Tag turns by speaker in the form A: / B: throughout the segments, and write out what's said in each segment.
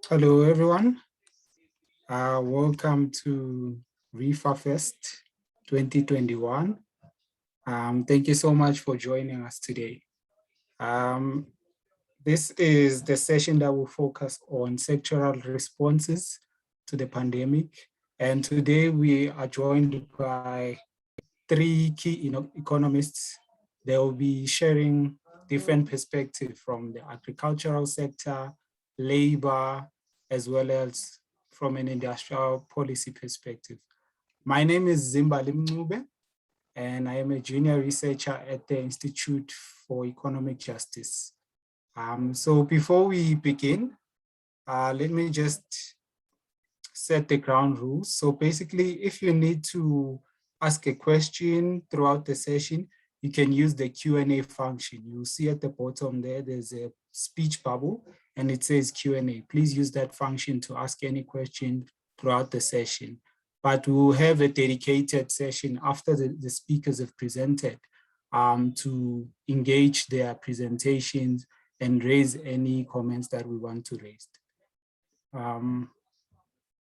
A: Hello, everyone. Welcome to REFA Fest 2021. Thank you so much for joining us today. This is the session that will focus on sectoral responses to the pandemic. And today we are joined by three key economists. They will be sharing different perspectives from the agricultural sector, labor, as well as from an industrial policy perspective. My name is Zimbali Mncube, and I am a junior researcher at the Institute for Economic Justice. So before we begin, let me just set the ground rules. So basically, if you need to ask a question throughout the session, you can use the Q&A function. You'll see at the bottom there, there's a speech bubble and it says Q&A. Please use that function to ask any question throughout the session. But we'll have a dedicated session after the speakers have presented to engage their presentations and raise any comments that we want to raise.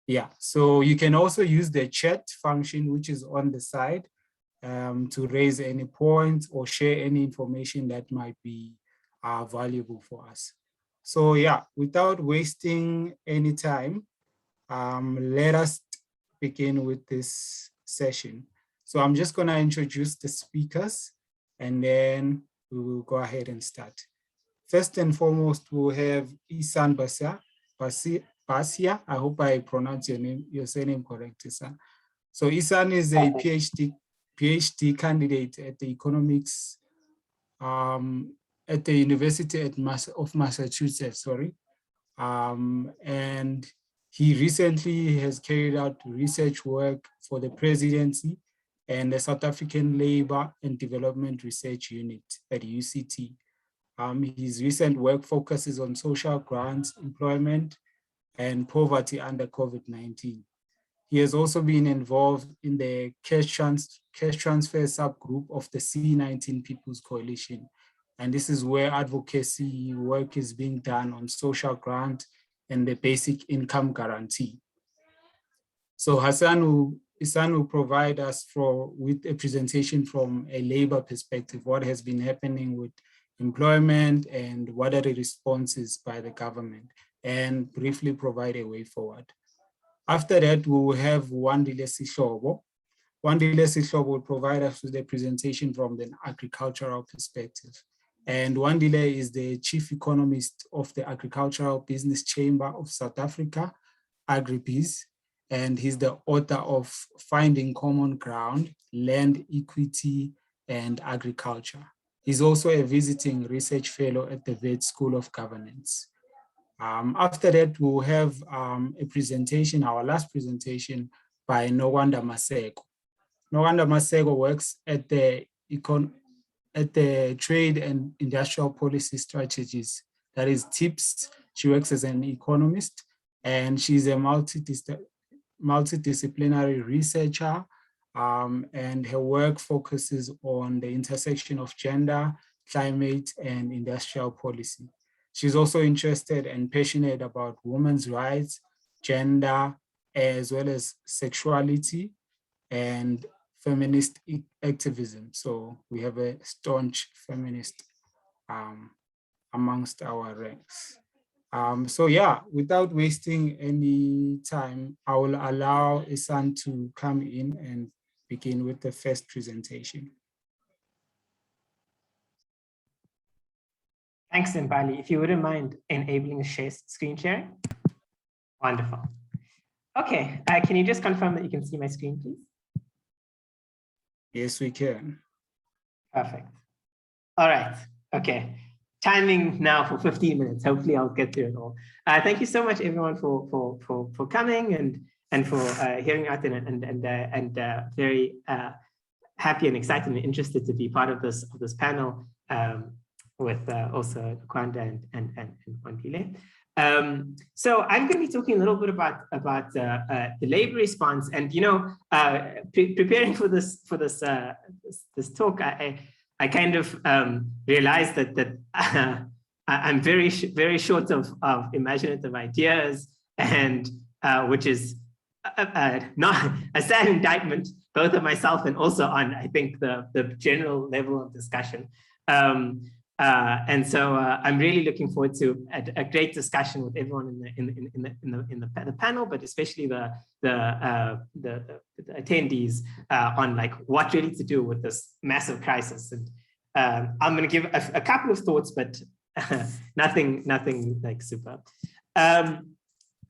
A: Yeah, so you can also use the chat function, which is on the side, to raise any points or share any information that might be valuable for us. So yeah, without wasting any time, let us begin with this session. So I'm just gonna introduce the speakers and then we will go ahead and start. First and foremost, we'll have Ihsaan Bassier. I hope I pronounced your surname correctly, sir. So Ihsaan is a PhD candidate at the economics at the University of Massachusetts, and he recently has carried out research work for the presidency and the South African Labor and Development Research Unit at UCT. His recent work focuses on social grants, employment, and poverty under COVID-19. He has also been involved in the cash transfer subgroup of the C19 People's Coalition. And this is where advocacy work is being done on social grant and the basic income guarantee. So Ihsaan will provide us with a presentation from a labor perspective, what has been happening with employment and what are the responses by the government, and briefly provide a way forward. After that, we will have Wandile Sihlobo. Wandile Sihlobo will provide us with a presentation from the agricultural perspective. And Wandile is the chief economist of the Agricultural Business Chamber of South Africa, AgriBiz, and he's the author of Finding Common Ground, Land Equity and Agriculture. He's also a visiting research fellow at the Wits School of Governance. After that, we'll have a presentation, our last presentation, by Nokwanda Maseko. Nokwanda Maseko works at the Trade and Industrial Policy Strategies, that is TIPS. She works as an economist, and she's a multidisciplinary researcher, and her work focuses on the intersection of gender, climate, and industrial policy. She's also interested and passionate about women's rights, gender, as well as sexuality and feminist activism. So we have a staunch feminist amongst our ranks. So yeah, without wasting any time, I will allow Ihsaan to come in and begin with the first presentation.
B: Thanks, Zimbali. If you wouldn't mind enabling screen sharing. Wonderful. Okay, can you just confirm that you can see my screen, please?
A: Yes, we can.
B: Perfect. All right, okay. Timing now for 15 minutes. Hopefully I'll get through it all. Thank you so much, everyone, for coming and for hearing out and very happy and excited and interested to be part of this panel with also Nokwanda and Wandile. So I'm going to be talking a little bit about the labor response, and preparing for this talk, I kind of realized that I'm very short of imaginative ideas, and which is not a sad indictment, both of myself and also on, I think, the general level of discussion. And so I'm really looking forward to a great discussion with everyone in the panel, but especially the attendees on like what really to do with this massive crisis. And I'm going to give a couple of thoughts, but nothing like super.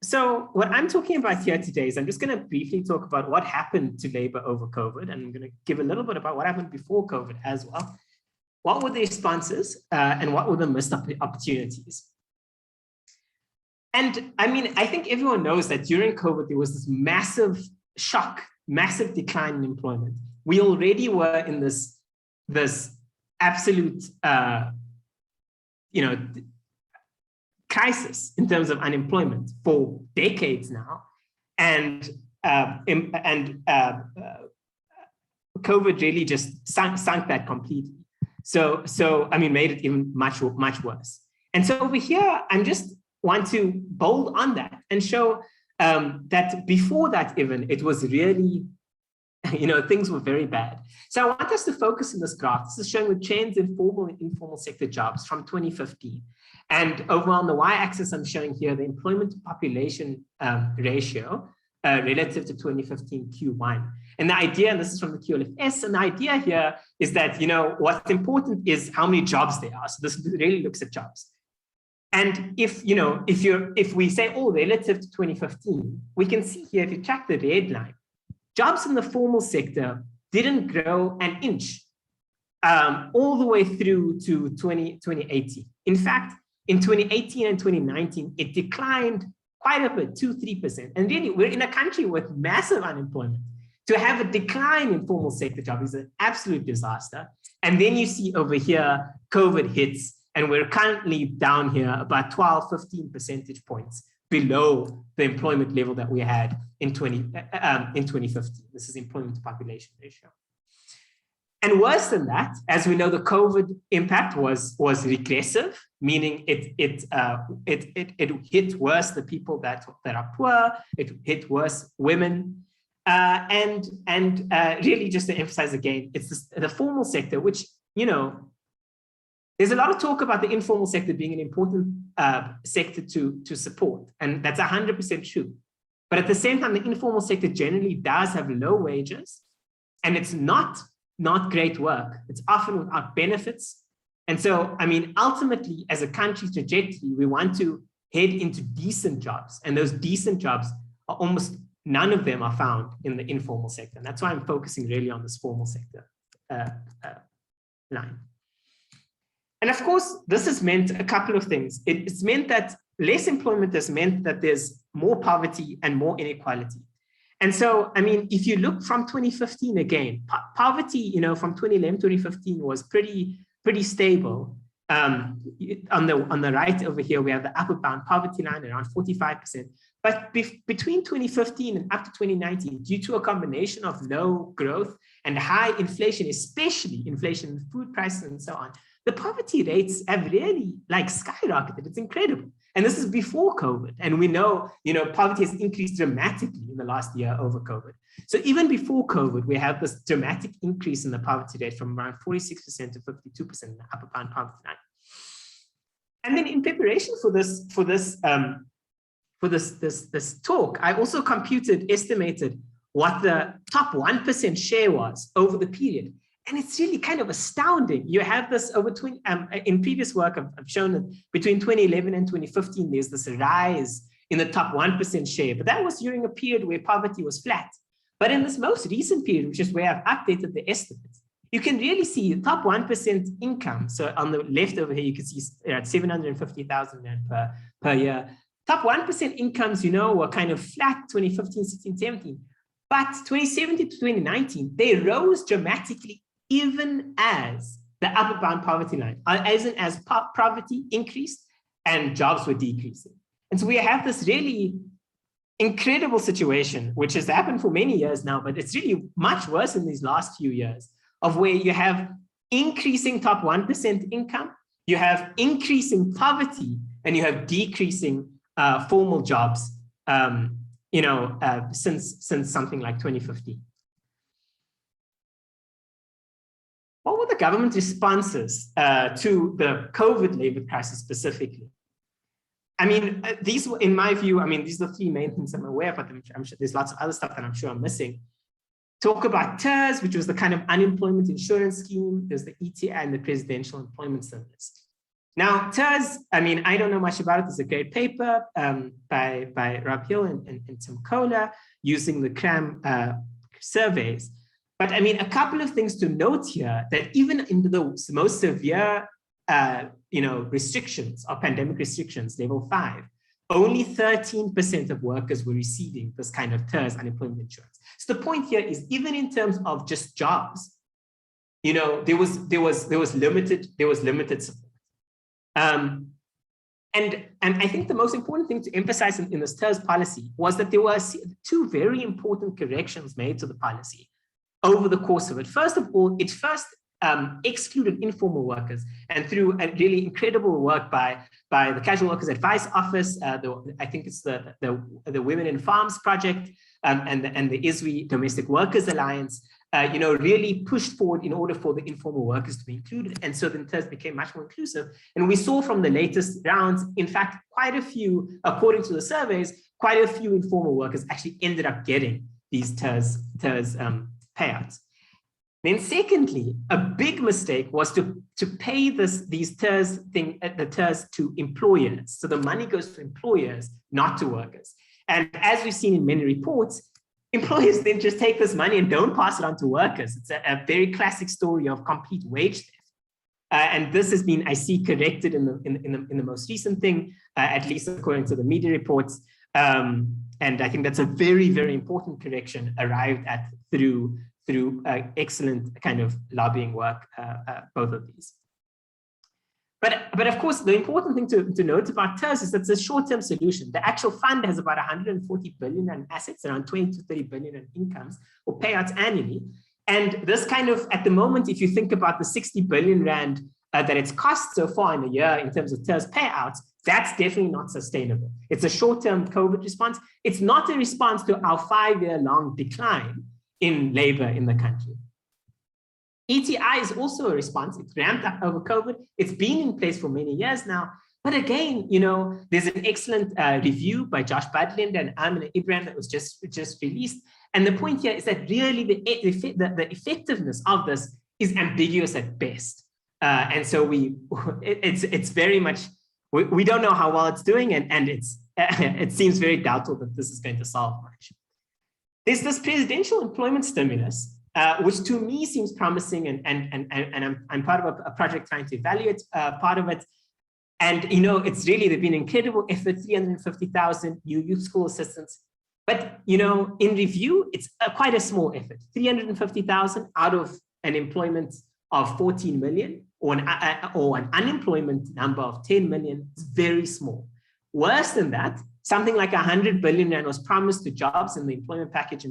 B: So what I'm talking about here today is I'm just going to briefly talk about what happened to labor over COVID, and I'm going to give a little bit about what happened before COVID as well. What were the responses and what were the missed opportunities? And I mean, I think everyone knows that during COVID, there was this massive shock, massive decline in employment. We already were in this absolute, crisis in terms of unemployment for decades now. And COVID really just sunk that completely. So I mean, made it even much worse. And so over here, I just want to bold on that and show that before that even, it was really, things were very bad. So I want us to focus on this graph. This is showing the trends in formal and informal sector jobs from 2015. And over on the y-axis, I'm showing here the employment to population ratio relative to 2015 Q1. And the idea, and this is from the QLFS, and the idea here is that, what's important is how many jobs there are. So this really looks at jobs. And if we say, relative to 2015, we can see here, if you track the red line, jobs in the formal sector didn't grow an inch all the way through to 2018. In fact, in 2018 and 2019, it declined quite a bit, 2-3%. And really, we're in a country with massive unemployment. To have a decline in formal sector jobs is an absolute disaster. And then you see over here, COVID hits, and we're currently down here about 12-15 percentage points below the employment level that we had in 2015. This is employment to population ratio. And worse than that, as we know, the COVID impact was regressive, meaning it hit worse the people that are poor, it hit worse women, and really just to emphasize again, it's the formal sector, which, there's a lot of talk about the informal sector being an important sector to support, and that's 100% true. But at the same time, the informal sector generally does have low wages, and it's not great work. It's often without benefits. And so, I mean, ultimately, as a country's trajectory, we want to head into decent jobs. And those decent jobs are almost none of them are found in the informal sector. And that's why I'm focusing really on this formal sector line. And of course, this has meant a couple of things. It's meant that less employment has meant that there's more poverty and more inequality. And so, I mean, if you look from 2015 again, poverty, from 2011 to 2015 was pretty stable. On the right over here, we have the upper bound poverty line around 45%. But between 2015 and up to 2019, due to a combination of low growth and high inflation, especially inflation in food prices and so on, the poverty rates have really skyrocketed. It's incredible. And this is before COVID. And we know, poverty has increased dramatically in the last year over COVID. So even before COVID, we have this dramatic increase in the poverty rate from around 46% to 52% in the upper bound poverty line. And then in preparation for this talk, I also estimated what the top 1% share was over the period. And it's really kind of astounding. You have this over in previous work, I've shown that between 2011 and 2015, there's this rise in the top 1% share, but that was during a period where poverty was flat. But in this most recent period, which is where I've updated the estimates, you can really see the top 1% income. So on the left over here, you can see at 750,000 per year. Top 1% incomes, were kind of flat 2015, 16, 17. But 2017 to 2019, they rose dramatically, even as the upper bound poverty line, as poverty increased and jobs were decreasing. And so we have this really incredible situation, which has happened for many years now, but it's really much worse in these last few years, of where you have increasing top 1% income you have increasing poverty, and you have decreasing formal jobs, since something like 2015. What were the government responses to the COVID labor crisis specifically? I mean, these were, in my view, these are the three main things I'm aware of, but I'm sure there's lots of other stuff that I'm sure I'm missing. Talk about TERS, which was the kind of unemployment insurance scheme. There's the ETI and the Presidential Employment Service. Now, TERS, I don't know much about it. There's a great paper by Rob Hill and Tim Kohler using the CRAM surveys. But a couple of things to note here, that even in the most severe restrictions or pandemic restrictions, level 5, only 13% of workers were receiving this kind of TERS unemployment insurance. So the point here is, even in terms of just jobs, there was limited support. And I think the most important thing to emphasize in this TERS policy was that there were two very important corrections made to the policy over the course of it. First of all, it first excluded informal workers, and through a really incredible work by the Casual Workers Advice Office, I think it's the Women in Farms Project, and the ISWI Domestic Workers Alliance, really pushed forward in order for the informal workers to be included. And so then TERS became much more inclusive. And we saw from the latest rounds, in fact, quite a few, according to the surveys, quite a few informal workers actually ended up getting these TERS payouts. Then secondly, a big mistake was to pay the TERS to employers. So the money goes to employers, not to workers. And as we've seen in many reports, employers then just take this money and don't pass it on to workers. It's a very classic story of complete wage theft. And this has been, I see, corrected in the most recent thing, at least according to the media reports. And I think that's a very, very important correction arrived at through excellent kind of lobbying work, both of these. But of course, the important thing to note about TERS is that it's a short-term solution. The actual fund has about 140 billion in assets, around 20 to 30 billion in incomes or payouts annually. And this kind of, at the moment, if you think about the 60 billion rand that it's cost so far in a year in terms of TERS payouts, that's definitely not sustainable. It's a short-term COVID response. It's not a response to our 5-year-long decline in labor in the country. ETI is also a response. It's ramped up over COVID. It's been in place for many years now. But again, there's an excellent review by Josh Budland and Amina Ibrahim that was just released. And the point here is that really the effectiveness of this is ambiguous at best. And so it's very much, we don't know how well it's doing, and it seems very doubtful that this is going to solve much. There's this presidential employment stimulus, which to me seems promising, and I'm part of a project trying to evaluate part of it. And it's really, there's been an incredible effort, 350,000 new youth school assistants. But in review, it's quite a small effort. 350,000 out of an employment of 14 million, or an unemployment number of 10 million. It's very small. Worse than that, something like 100 billion rand was promised to jobs in the employment package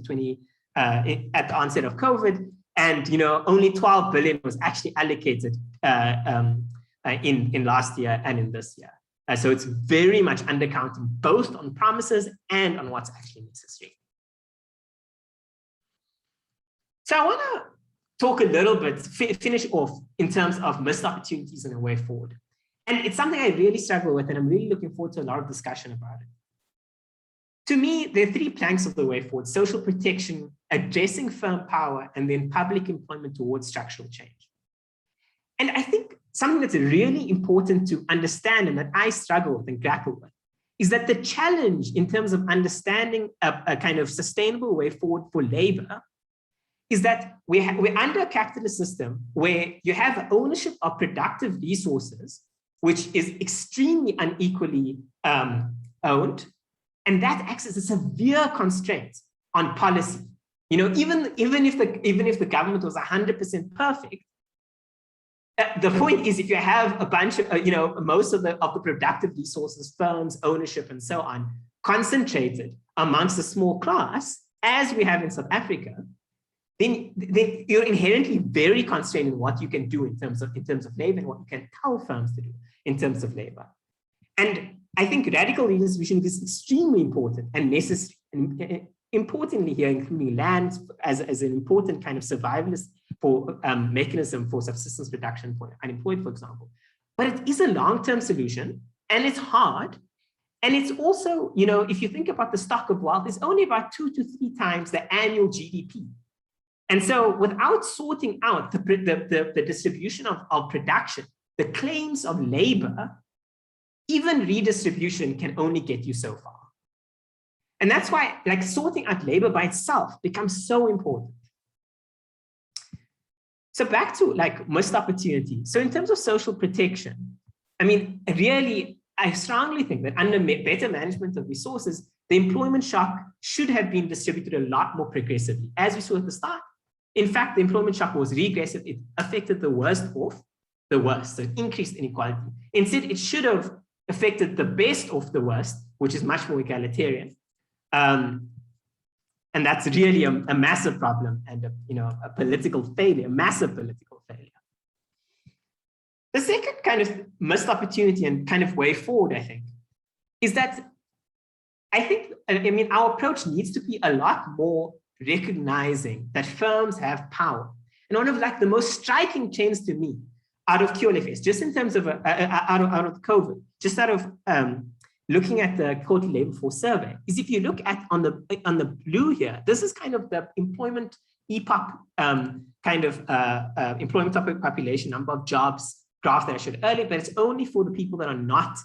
B: at the onset of COVID, and only 12 billion was actually allocated in last year and in this year. So it's very much undercounting both on promises and on what's actually necessary. So I want to talk a little bit, finish off in terms of missed opportunities and a way forward. And it's something I really struggle with, and I'm really looking forward to a lot of discussion about it. To me, there are 3 planks of the way forward: social protection, addressing firm power, and then public employment towards structural change. And I think something that's really important to understand, and that I struggle with and grapple with, is that the challenge in terms of understanding a kind of sustainable way forward for labor is that we're under a capitalist system where you have ownership of productive resources, which is extremely unequally owned. And that acts as a severe constraint on policy. Even if the government was 100% perfect, the point is, if you have a bunch of, most of the productive resources, firms, ownership, and so on, concentrated amongst a small class, as we have in South Africa, then you're inherently very constrained in what you can do in terms of labor and what you can tell firms to do in terms of labor. And I think radical redistribution is extremely important and necessary. And importantly here, including land as an important kind of survivalist mechanism for subsistence reduction for unemployed, for example. But it is a long-term solution, and it's hard. And it's also, if you think about the stock of wealth, it's only about 2 to 3 times the annual GDP. And so without sorting out the distribution of production, the claims of labor, even redistribution can only get you so far. And that's why sorting out labor by itself becomes so important. So back to missed opportunity. So in terms of social protection, I mean, really, I strongly think that under better management of resources, the employment shock should have been distributed a lot more progressively. As we saw at the start, in fact, the employment shock was regressive. It affected the worst off the worst, so it increased inequality. Instead, it should have affected the best of the worst, which is much more egalitarian. And that's really a massive problem and a political failure, massive political failure. The second kind of missed opportunity and kind of way forward, I think, is that our approach needs to be a lot more recognizing that firms have power. And one of the most striking changes to me out of QLFS, just in terms of out of COVID, just out of looking at the quality labor force survey, is if you look at on the blue here, this is kind of the employment epoch employment population, number of jobs graph that I showed earlier, but it's only for the people that are not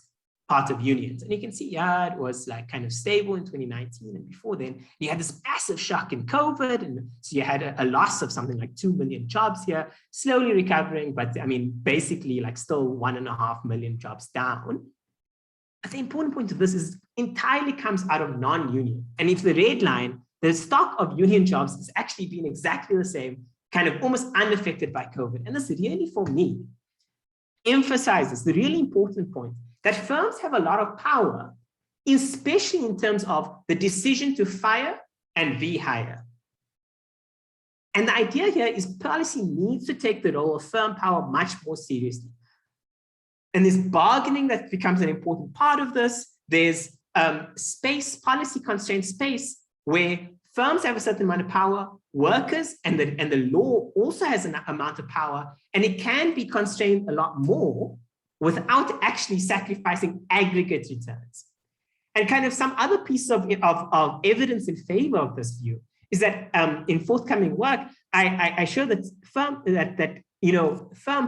B: part of unions. And you can see, it was kind of stable in 2019. And before then, you had this massive shock in COVID. And so you had a loss of something like 2 million jobs here, slowly recovering, but basically still 1.5 million jobs down. But the important point of this is entirely comes out of non-union. And if the red line, the stock of union jobs has actually been exactly the same, kind of almost unaffected by COVID. And this really, for me, emphasizes the really important point that firms have a lot of power, especially in terms of the decision to fire and rehire. And the idea here is policy needs to take the role of firm power much more seriously. And there's bargaining that becomes an important part of this. There's space, policy constrained space, where firms have a certain amount of power, workers and the law also has an amount of power, and it can be constrained a lot more without actually sacrificing aggregate returns. And kind of some other pieces of evidence in favor of this view is that in forthcoming work, I show that firm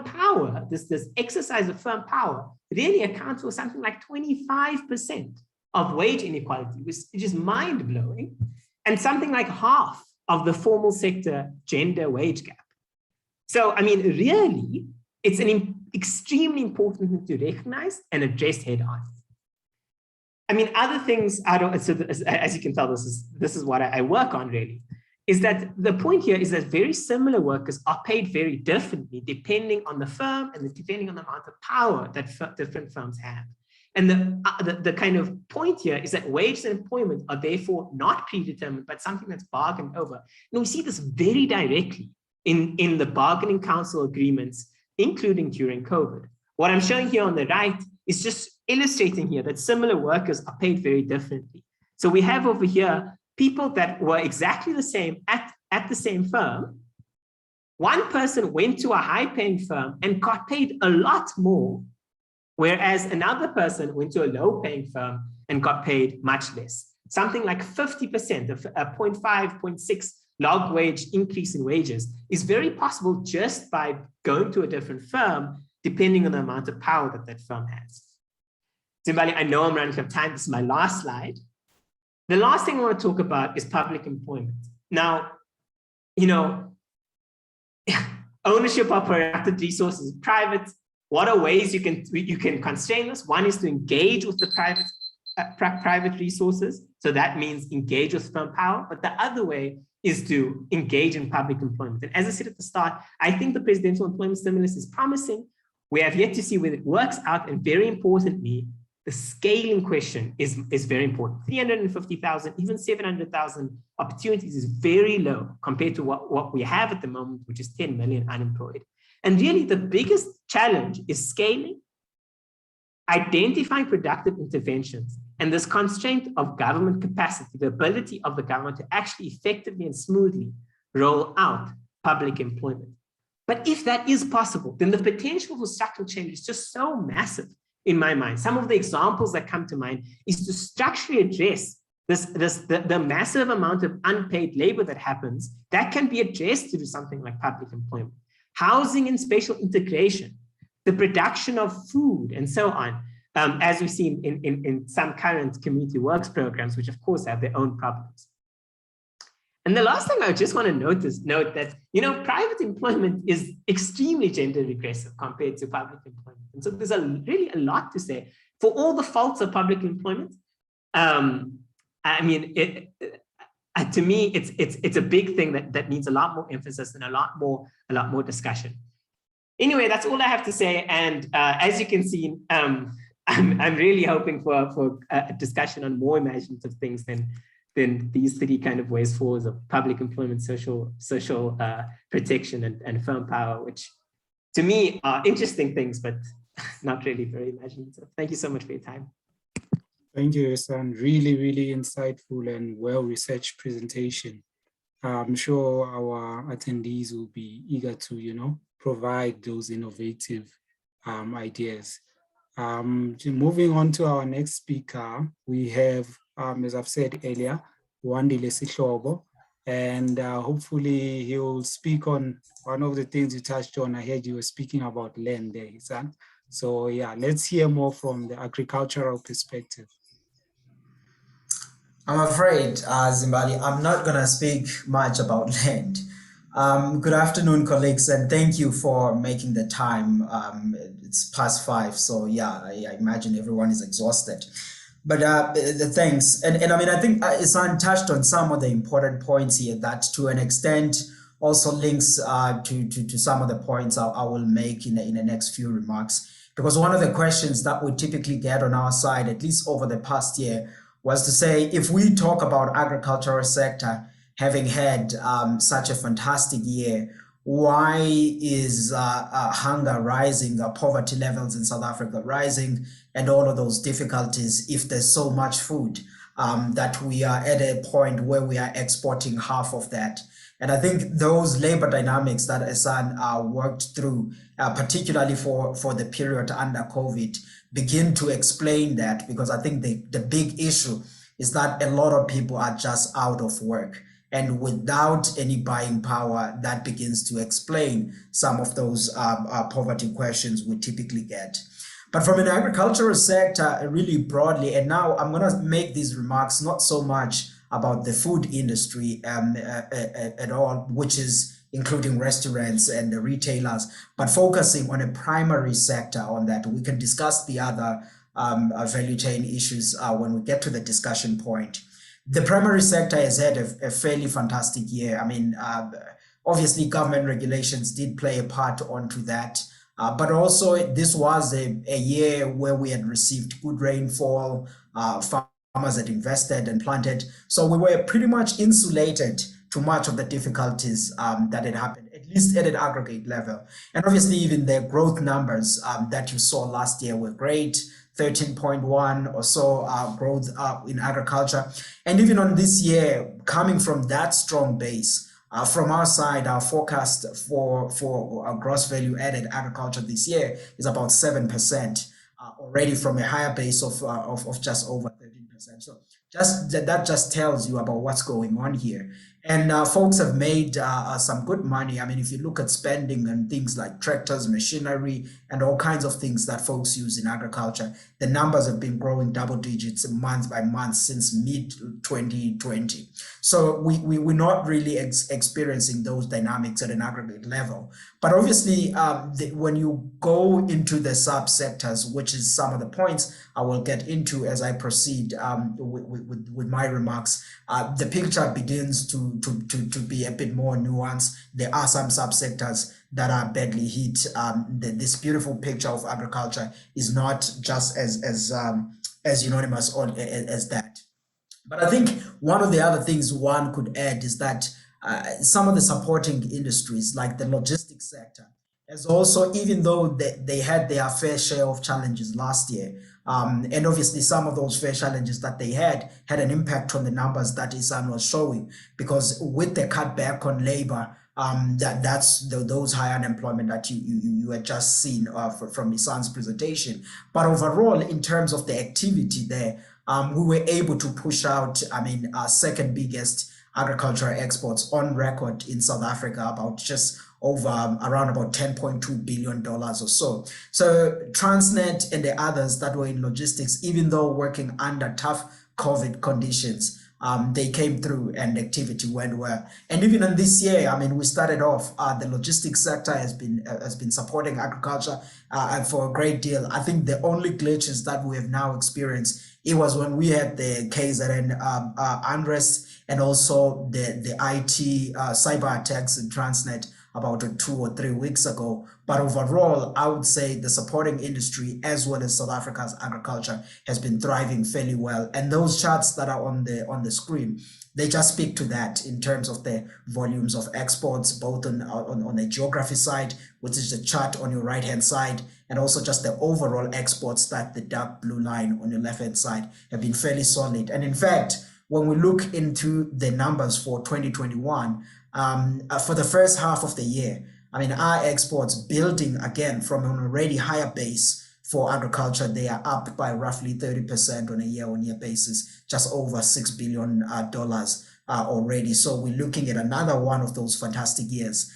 B: power, this exercise of firm power really accounts for something like 25% of wage inequality, which is mind-blowing, and something like half of the formal sector gender wage gap. So, really, it's an extremely important thing to recognize and address head on. Other things, as you can tell, this is what I work on really, is that the point here is that very similar workers are paid very differently depending on the firm and depending on the amount of power that different firms have. And the kind of point here is that wages and employment are therefore not predetermined, but something that's bargained over. And we see this very directly in the bargaining council agreements, including during COVID. What I'm showing here on the right is just illustrating here that similar workers are paid very differently. So we have over here people that were exactly the same at the same firm. One person went to a high-paying firm and got paid a lot more, whereas another person went to a low-paying firm and got paid much less. Something like 50% of a 0.5, 0.6 log wage increase in wages is very possible just by going to a different firm, depending on the amount of power that firm has. Zimbali, I know I'm running out of time. This is my last slide. The last thing I want to talk about is public employment. Now, ownership of productive resources is private. What are ways you can constrain this? One is to engage with the private resources. So that means engage with firm power. But the other way is to engage in public employment. And as I said at the start, I think the presidential employment stimulus is promising. We have yet to see whether it works out. And very importantly, the scaling question is very important. 350,000, even 700,000 opportunities is very low compared to what we have at the moment, which is 10 million unemployed. And really the biggest challenge is scaling, identifying productive interventions, and this constraint of government capacity, the ability of the government to actually effectively and smoothly roll out public employment. But if that is possible, then the potential for structural change is just so massive in my mind. Some of the examples that come to mind is to structurally address the massive amount of unpaid labor that happens, that can be addressed through something like public employment. Housing and spatial integration, the production of food, and so on, as we've seen in some current community works programs, which of course have their own problems. And the last thing I just want to note that, private employment is extremely gender regressive compared to public employment. And so there's really a lot to say for all the faults of public employment. I mean, to me, it's a big thing that needs a lot more emphasis and a lot more discussion. Anyway, that's all I have to say. And as you can see, I'm really hoping for a discussion on more imaginative things than these three kind of ways forwards of public employment, social protection, and firm power, which to me are interesting things, but not really very imaginative. Thank you so much for your time.
A: Thank you, Ihsaan. Really, really insightful and well-researched presentation. I'm sure our attendees will be eager to, provide those innovative ideas. Moving on to our next speaker, we have, as I've said earlier, Wandile Sihlobo, and hopefully he will speak on one of the things you touched on. I heard you were speaking about land there, Ihsaan. So yeah, let's hear more from the agricultural perspective.
C: I'm afraid, Zimbali, I'm not going to speak much about land. Good afternoon, colleagues, and thank you for making the time. It's past 5, so yeah, I imagine everyone is exhausted. But thanks. And I mean, I think Ihsaan touched on some of the important points here that to an extent also links to some of the points I will make in the next few remarks. Because one of the questions that we typically get on our side, at least over the past year, was to say, if we talk about agricultural sector having had such a fantastic year, why is hunger rising, poverty levels in South Africa rising, and all of those difficulties if there's so much food that we are at a point where we are exporting half of that? And I think those labor dynamics that Ihsaan worked through, particularly for the period under COVID, begin to explain that, because I think the big issue is that a lot of people are just out of work. And without any buying power, that begins to explain some of those poverty questions we typically get. But from an agricultural sector, really broadly, and now I'm going to make these remarks not so much about the food industry at all, which is including restaurants and the retailers, but focusing on a primary sector on that. We can discuss the other value chain issues when we get to the discussion point. The primary sector has had a fairly fantastic year. I mean, obviously government regulations did play a part onto that, but also this was a year where we had received good rainfall, farmers had invested and planted. So we were pretty much insulated to much of the difficulties that had happened, at least at an aggregate level. And obviously even the growth numbers that you saw last year were great, 13.1 or so growth in agriculture. And even on this year, coming from that strong base, from our side, our forecast for our gross value added agriculture this year is about 7%, already from a higher base of just over 13%. So that just tells you about what's going on here. And folks have made some good money. I mean, if you look at spending and things like tractors, machinery, and all kinds of things that folks use in agriculture, the numbers have been growing double digits month by month since mid-2020. So we're not really experiencing those dynamics at an aggregate level. But obviously, when you go into the subsectors, which is some of the points I will get into as I proceed with my remarks, the picture begins to to be a bit more nuanced, there are some subsectors that are badly hit. This beautiful picture of agriculture is not just as unanimous or as that. But I think one of the other things one could add is that some of the supporting industries, like the logistics sector, as also, even though they had their fair share of challenges last year, and obviously some of those fair challenges that they had an impact on the numbers that Ihsaan was showing, because with the cutback on labor, that's those high unemployment that you had just seen from Ihsaan's presentation. But overall, in terms of the activity there, we were able to push out, our second biggest agricultural exports on record in South Africa, about just over around about $10.2 billion or so. So Transnet and the others that were in logistics, even though working under tough COVID conditions, they came through and activity went well. And even in this year, we started off, the logistics sector has been supporting agriculture for a great deal. I think the only glitches that we have now experienced, it was when we had the KZN unrest and also the IT cyber attacks in Transnet about 2 or 3 weeks ago. But overall, I would say the supporting industry as well as South Africa's agriculture has been thriving fairly well. And those charts that are on the screen, they just speak to that in terms of the volumes of exports, both on the geography side, which is the chart on your right-hand side, and also just the overall exports, that the dark blue line on your left-hand side, have been fairly solid. And in fact, when we look into the numbers for 2021, for the first half of the year, our exports, building again from an already higher base for agriculture, they are up by roughly 30% on a year-on-year basis, just over $6 billion already. So we're looking at another one of those fantastic years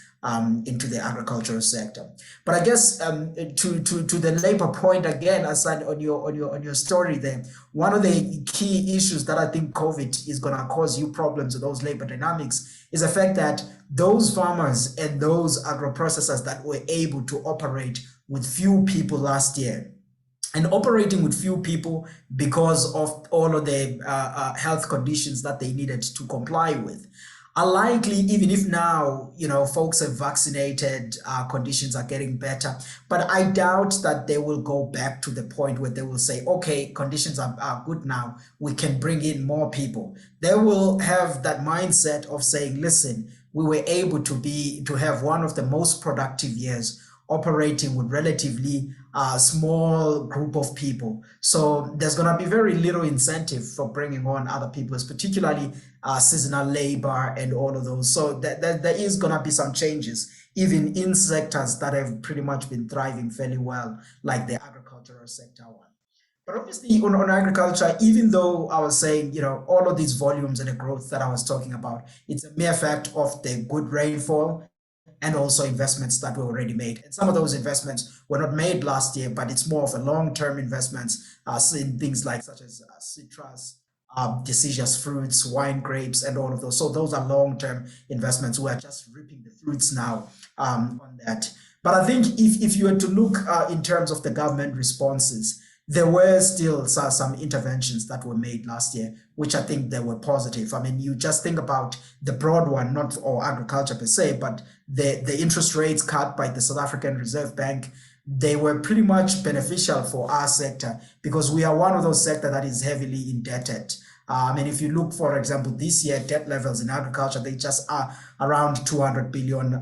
C: into the agricultural sector. But I guess to the labor point again, Ihsaan, on your story there, one of the key issues that I think COVID is going to cause you problems with those labor dynamics is the fact that those farmers and those agro-processors that were able to operate with few people last year, and operating with few people because of all of the health conditions that they needed to comply with, are likely, even if now, folks have vaccinated, conditions are getting better, but I doubt that they will go back to the point where they will say, okay, conditions are good now, we can bring in more people. They will have that mindset of saying, listen, we were able to have one of the most productive years operating with relatively small group of people. So there's going to be very little incentive for bringing on other people, particularly seasonal labor and all of those. So there is going to be some changes, even in sectors that have pretty much been thriving fairly well, like the agricultural sector one. But obviously on agriculture, even though I was saying, all of these volumes and the growth that I was talking about, it's a mere fact of the good rainfall and also investments that were already made. And some of those investments were not made last year, but it's more of a long-term investments in things like such as citrus, deciduous fruits, wine grapes, and all of those. So those are long-term investments. We are just reaping the fruits now on that. But I think if you were to look in terms of the government responses, there were still some interventions that were made last year, which I think they were positive. You just think about the broad one, not all agriculture per se, but the interest rates cut by the South African Reserve Bank. They were pretty much beneficial for our sector because we are one of those sectors that is heavily indebted. If you look, for example, this year, debt levels in agriculture, they just are around 200 billion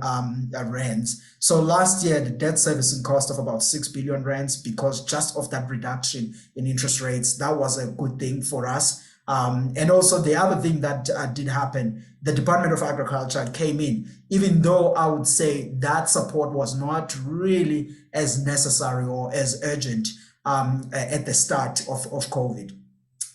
C: rands. So last year, the debt servicing cost of about 6 billion rands, because just of that reduction in interest rates, that was a good thing for us. And also the other thing that did happen, the Department of Agriculture came in, even though I would say that support was not really as necessary or as urgent at the start of COVID.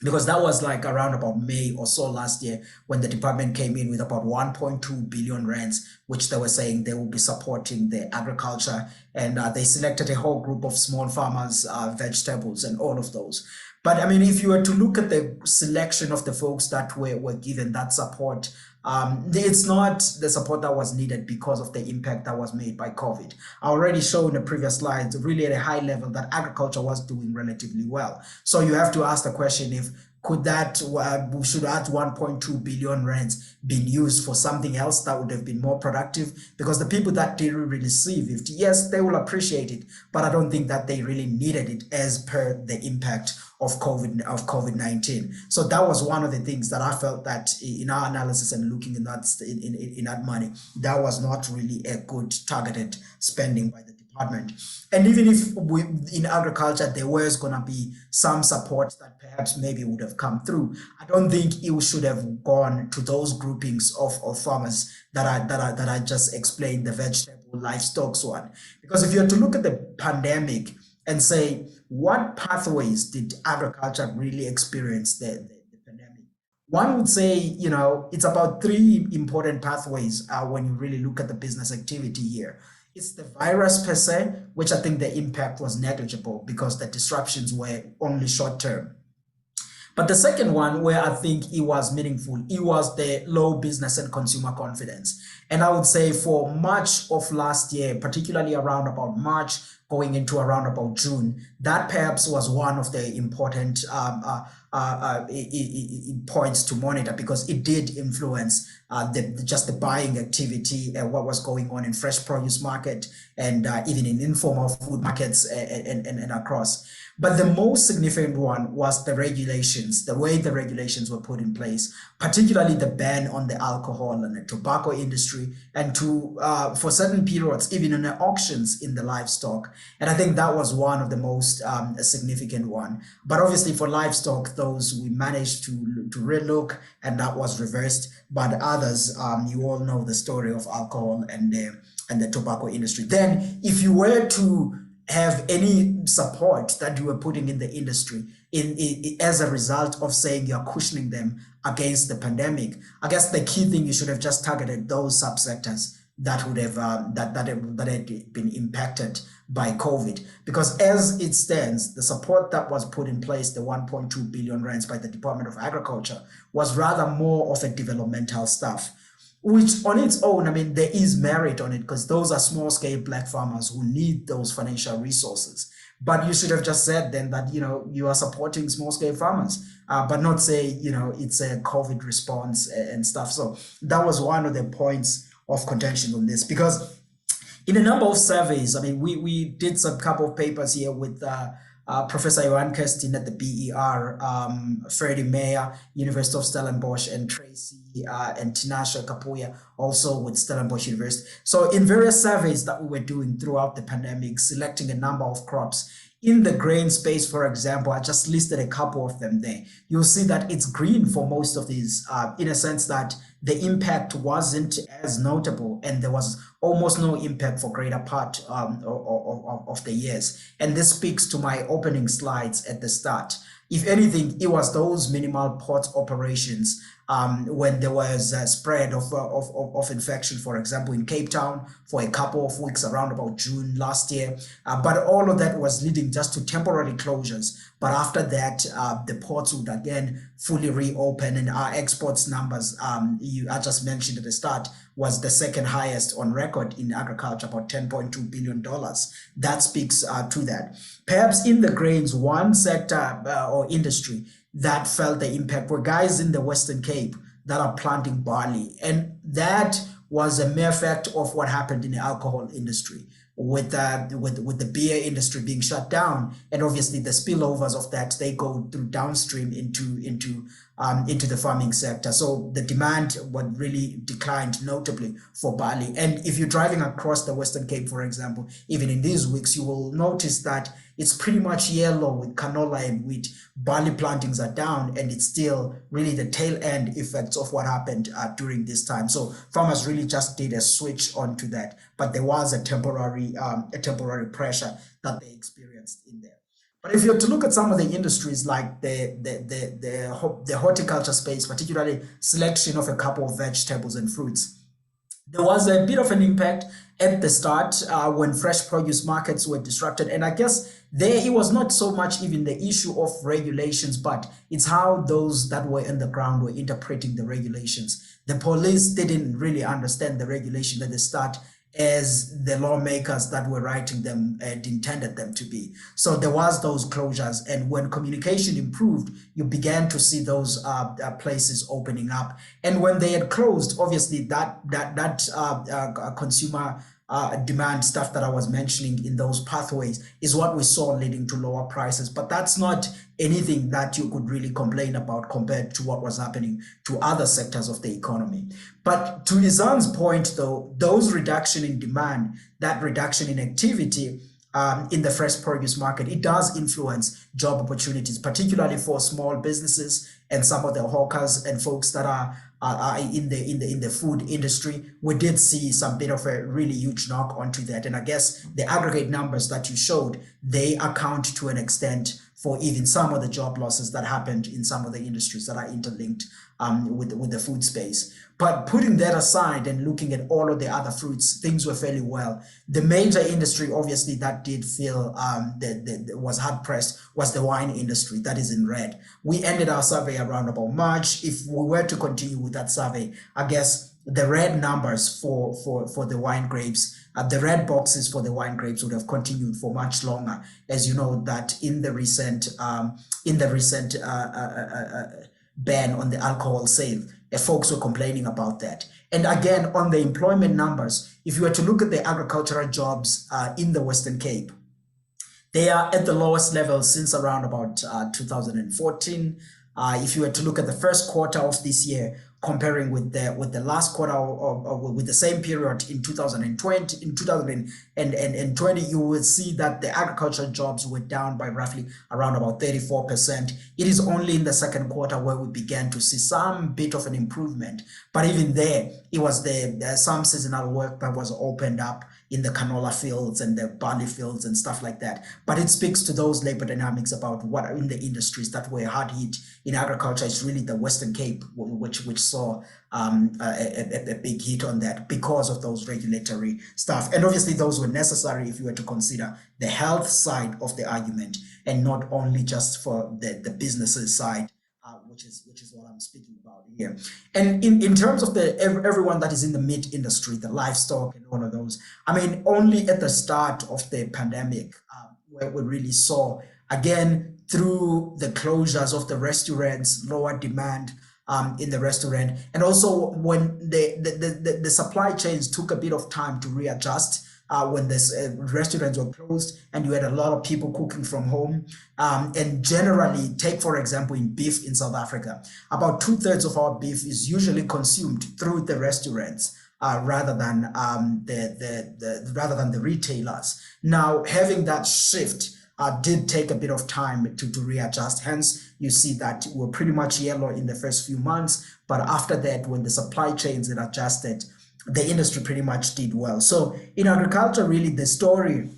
C: Because that was like around about May or so last year when the department came in with about 1.2 billion rands, which they were saying they will be supporting the agriculture. And they selected a whole group of small farmers, vegetables and all of those. But if you were to look at the selection of the folks that were given that support, it's not the support that was needed because of the impact that was made by COVID. I already showed in the previous slides, really at a high level, that agriculture was doing relatively well. So you have to ask the question, if should that 1.2 billion rands been used for something else that would have been more productive? Because the people that didn't receive it, yes, they will appreciate it, but I don't think that they really needed it as per the impact of COVID-19. So that was one of the things that I felt that in our analysis and looking in that money, that was not really a good targeted spending by the department. And even if in agriculture there was going to be some support that perhaps maybe would have come through, I don't think it should have gone to those groupings of farmers that I just explained, the vegetable, livestock one. Because if you have to look at the pandemic and say, what pathways did agriculture really experience the pandemic? One would say, it's about three important pathways when you really look at the business activity here. It's the virus per se, which I think the impact was negligible because the disruptions were only short term. But the second one, where I think it was meaningful, it was the low business and consumer confidence. And I would say for much of last year, particularly around about March, going into around about June, that perhaps was one of the important points to monitor, because it did influence just the buying activity and what was going on in fresh produce market and even in informal food markets and across. But the most significant one was the regulations, the way the regulations were put in place, particularly the ban on the alcohol and the tobacco industry, and for certain periods, even in the auctions in the livestock. And I think that was one of the most significant one. But obviously for livestock, those we managed to relook, and that was reversed. But others, you all know the story of alcohol and the tobacco industry. Then if you were to have any support that you were putting in the industry as a result of saying you're cushioning them against the pandemic, I guess the key thing, you should have just targeted those subsectors that would have that had been impacted by COVID. Because as it stands, the support that was put in place, the 1.2 billion rands by the Department of Agriculture, was rather more of a developmental stuff, which on its own, I mean, there is merit on it, because those are small scale Black farmers who need those financial resources. But you should have just said then that, you are supporting small scale farmers, but not say, it's a COVID response and stuff. So that was one of the points of contention on this, because in a number of surveys, I mean, we did some couple of papers here with Professor Johan Kirsten at the BER, Freddie Mayer, University of Stellenbosch, and Tracy and Tinashe Kapuya, also with Stellenbosch University. So in various surveys that we were doing throughout the pandemic, selecting a number of crops, in the grain space, for example, I just listed a couple of them there. You'll see that it's green for most of these, in a sense that the impact wasn't as notable, and there was almost no impact for greater part of the years. And this speaks to my opening slides at the start. If anything, it was those minimal port operations when there was a spread of infection, for example, in Cape Town for a couple of weeks around about June last year. But all of that was leading just to temporary closures. But after that, the ports would again fully reopen, and our exports numbers, I just mentioned at the start, was the second highest on record in agriculture, about $10.2 billion. That speaks to that. Perhaps in the grains, one sector or industry that felt the impact were guys in the Western Cape that are planting barley. And that was a mere fact of what happened in the alcohol industry, with the beer industry being shut down, and obviously the spillovers of that, they go through downstream into the farming sector. So the demand would really declined notably for barley. And if you're driving across the Western Cape, for example, even in these weeks, you will notice that it's pretty much yellow with canola and wheat. Barley plantings are down, and it's still really the tail end effects of what happened during this time. So farmers really just did a switch onto that, but there was a temporary pressure that they experienced in there. But if you're to look at some of the industries like the horticulture space, particularly selection of a couple of vegetables and fruits, there was a bit of an impact at the start when fresh produce markets were disrupted. And I guess there it was not so much even the issue of regulations, but it's how those that were in the ground were interpreting the regulations. The police didn't really understand the regulation at the start, as the lawmakers that were writing them had intended them to be. So there was those closures, and when communication improved, you began to see those places opening up. And when they had closed, obviously that consumer demand stuff that I was mentioning in those pathways is what we saw leading to lower prices. But that's not anything that you could really complain about compared to what was happening to other sectors of the economy. But to Ihsaan's point, though, those reduction in demand, that reduction in activity in the fresh produce market, it does influence job opportunities, particularly for small businesses and some of the hawkers and folks that are in the food industry. We did see some bit of a really huge knock onto that. And I guess the aggregate numbers that you showed, they account to an extent for even some of the job losses that happened in some of the industries that are interlinked with the food space. But putting that aside and looking at all of the other fruits, things were fairly well. The major industry, obviously, that did feel that was hard pressed was the wine industry, that is in red. We ended our survey around about March. If we were to continue with that survey, I guess the red numbers for the wine grapes, the red boxes for the wine grapes would have continued for much longer. As you know, that in the recent ban on the alcohol sale, folks were complaining about that. And again, on the employment numbers, if you were to look at the agricultural jobs in the Western Cape, they are at the lowest level since around about 2014. If you were to look at the first quarter of this year, comparing with the last quarter or with the same period in 2020, you will see that the agricultural jobs were down by roughly around about 34%. It is only in the second quarter where we began to see some bit of an improvement. But even there, it was some seasonal work that was opened up in the canola fields and the barley fields and stuff like that. But it speaks to those labor dynamics about what are in the industries that were hard hit in agriculture. It's really the Western Cape which saw a big hit on that because of those regulatory stuff. And obviously those were necessary if you were to consider the health side of the argument and not only just for the businesses side, which is what I'm speaking about here. And in terms of everyone that is in the meat industry, the livestock and all of those, I mean, only at the start of the pandemic where we really saw, again, through the closures of the restaurants, lower demand in the restaurant, and also when the supply chains took a bit of time to readjust when the restaurants were closed and you had a lot of people cooking from home. And generally, take for example in beef in South Africa, about 2/3 of our beef is usually consumed through the restaurants rather than the retailers. Now, having that shift did take a bit of time to readjust. Hence, you see that we're pretty much yellow in the first few months. But after that, when the supply chains had adjusted, the industry pretty much did well. So in agriculture, really, the story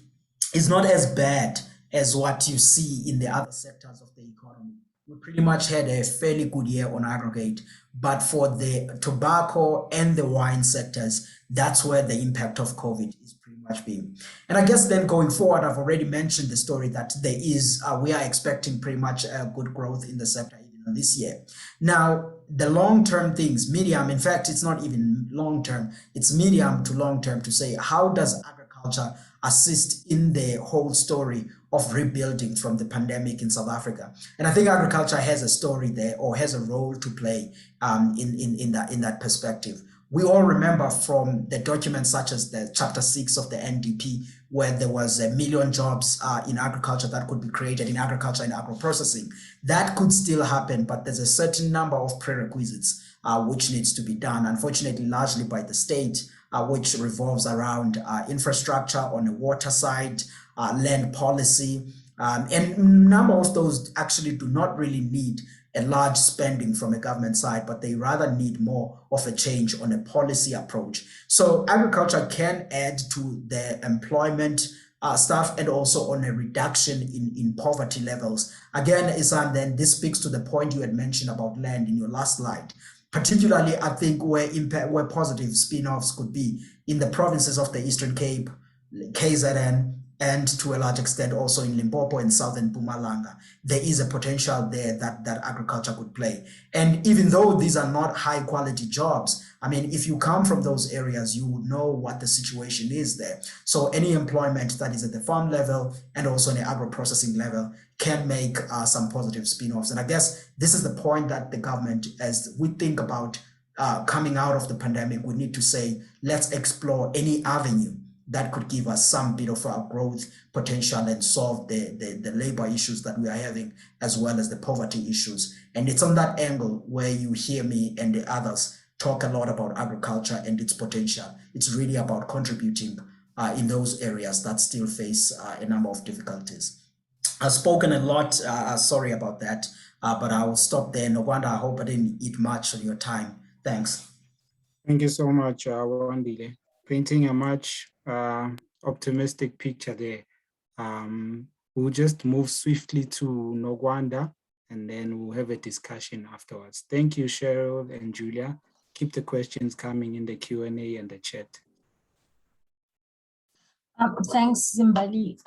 C: is not as bad as what you see in the other sectors of the economy. We pretty much had a fairly good year on aggregate. But for the tobacco and the wine sectors, that's where the impact of COVID is much being. And I guess then going forward, I've already mentioned the story that there is, we are expecting pretty much good growth in the sector even this year. Now, the long-term things, medium, in fact, it's not even long-term, it's medium to long-term to say, how does agriculture assist in the whole story of rebuilding from the pandemic in South Africa? And I think agriculture has a story there, or has a role to play in that perspective. We all remember from the documents such as the Chapter 6 of the NDP, where there was 1 million jobs in agriculture that could be created in agriculture and agro-processing. That could still happen, but there's a certain number of prerequisites which needs to be done, unfortunately, largely by the state, which revolves around infrastructure on the water side, land policy, and a number of those actually do not really need a large spending from a government side, but they rather need more of a change on a policy approach. So agriculture can add to the employment stuff and also on a reduction in poverty levels. Again, Ihsaan, then this speaks to the point you had mentioned about land in your last slide. Particularly, I think where positive spin-offs could be in the provinces of the Eastern Cape, KZN, and to a large extent also in Limpopo and southern Mpumalanga, there is a potential there that agriculture could play. And even though these are not high quality jobs, I mean, if you come from those areas, you would know what the situation is there. So any employment that is at the farm level and also on the agro-processing level can make some positive spin-offs. And I guess this is the point that the government, as we think about coming out of the pandemic, we need to say, let's explore any avenue that could give us some bit of our growth potential and solve the labor issues that we are having, as well as the poverty issues. And it's on that angle where you hear me and the others talk a lot about agriculture and its potential. It's really about contributing in those areas that still face a number of difficulties. I've spoken a lot, sorry about that, but I will stop there. Nokwanda, I hope I didn't eat much of your time. Thanks.
A: Thank you so much, Wandile. Painting a much optimistic picture there. We'll just move swiftly to Nokwanda, and then we'll have a discussion afterwards. Thank you, Cheryl and Julia. Keep the questions coming in the Q&A and the chat.
D: Thanks, Zimbali.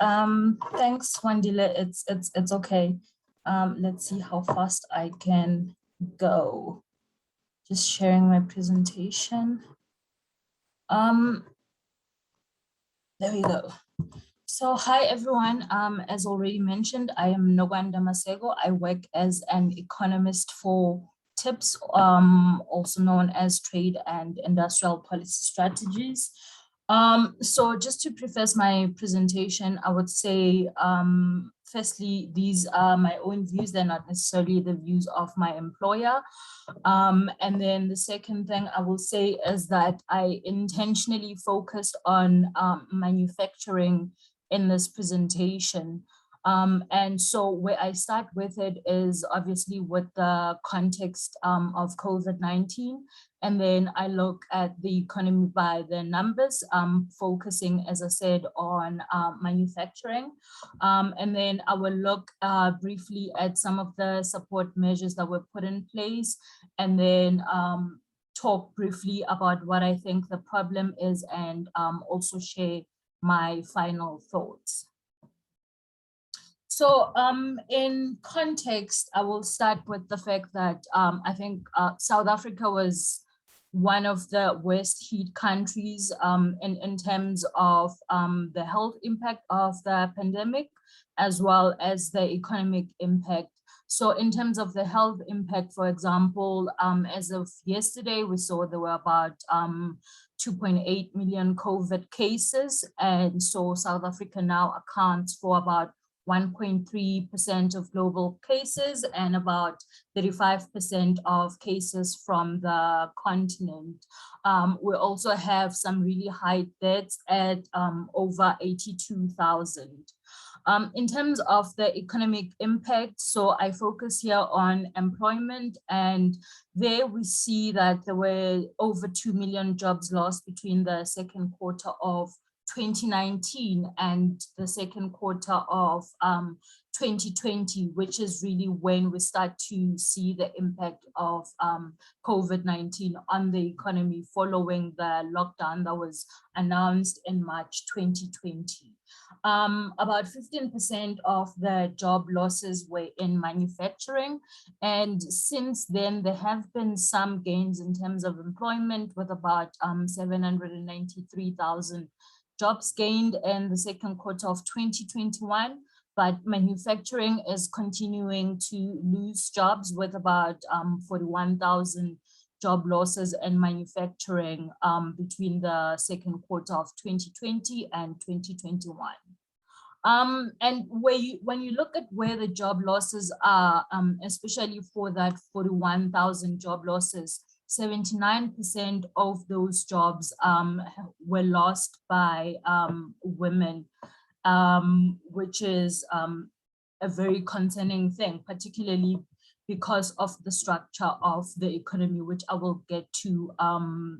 D: Thanks, Wandile. It's okay. Let's see how fast I can go. Just sharing my presentation. There we go. So hi everyone, as already mentioned, I am Nokwanda Maseko. I work as an economist for TIPS, also known as Trade and Industrial Policy Strategies. So just to preface my presentation, I would say, firstly, these are my own views. They're not necessarily the views of my employer. And then the second thing I will say is that I intentionally focused on manufacturing in this presentation. And so where I start with it is obviously with the context of COVID-19. And then I look at the economy by the numbers, focusing, as I said, on manufacturing. And then I will look briefly at some of the support measures that were put in place, and then talk briefly about what I think the problem is, and also share my final thoughts. So in context, I will start with the fact that I think South Africa was one of the worst hit countries in terms of the health impact of the pandemic, as well as the economic impact. So in terms of the health impact, for example, as of yesterday, we saw there were about 2.8 million COVID cases. And so South Africa now accounts for about 1.3% of global cases and about 35% of cases from the continent. We also have some really high deaths at over 82,000. In terms of the economic impact, so I focus here on employment, and there we see that there were over 2 million jobs lost between the second quarter of 2019 and the second quarter of 2020, which is really when we start to see the impact of COVID-19 on the economy following the lockdown that was announced in March 2020. About 15% of the job losses were in manufacturing. And since then, there have been some gains in terms of employment, with about 793,000 jobs gained in the second quarter of 2021. But manufacturing is continuing to lose jobs, with about 41,000 job losses in manufacturing between the second quarter of 2020 and 2021. And when you look at where the job losses are, especially for that 41,000 job losses, 79% of those jobs were lost by women, which is a very concerning thing, particularly because of the structure of the economy, which I will get to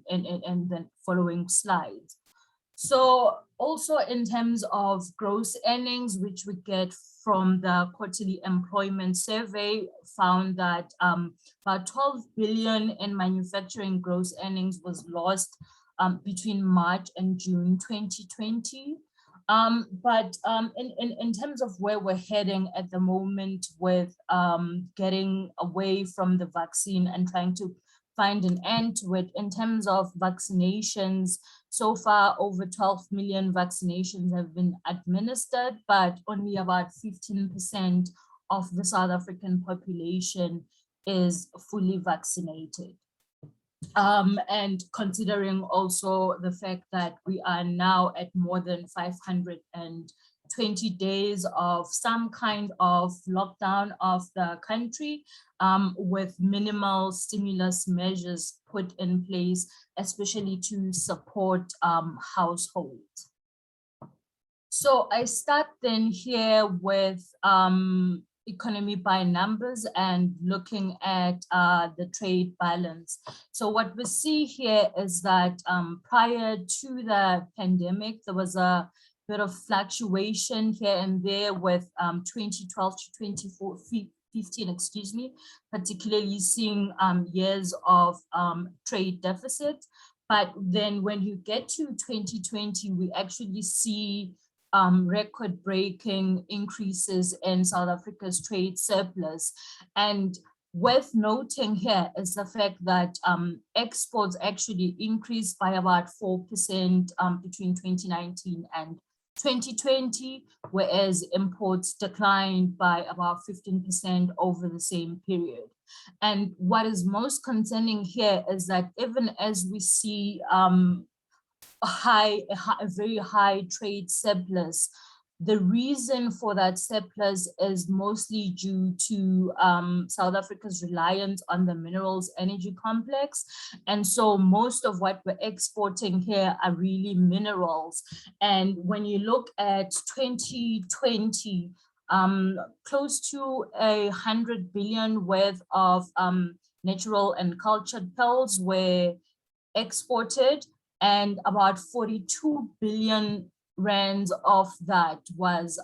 D: in the following slides. So also in terms of gross earnings, which we get from the quarterly employment survey, found that about 12 billion in manufacturing gross earnings was lost between March and June 2020. In terms of where we're heading at the moment with getting away from the vaccine and trying to find an end to it, in terms of vaccinations, so far over 12 million vaccinations have been administered, but only about 15% of the South African population is fully vaccinated. And considering also the fact that we are now at more than 520 days of some kind of lockdown of the country, with minimal stimulus measures put in place, especially to support households. So I start then here with economy by numbers and looking at the trade balance. So what we see here is that prior to the pandemic, there was a bit of fluctuation here and there with 2012 to 2015, excuse me, particularly seeing years of trade deficit. But then when you get to 2020, we actually see record-breaking increases in South Africa's trade surplus. And worth noting here is the fact that exports actually increased by about 4% between 2019 and 2020, whereas imports declined by about 15% over the same period. And what is most concerning here is that even as we see a very high trade surplus, the reason for that surplus is mostly due to South Africa's reliance on the minerals energy complex. And so most of what we're exporting here are really minerals. And when you look at 2020, close to 100 billion worth of natural and cultured pearls were exported, and about 42 billion rands of that was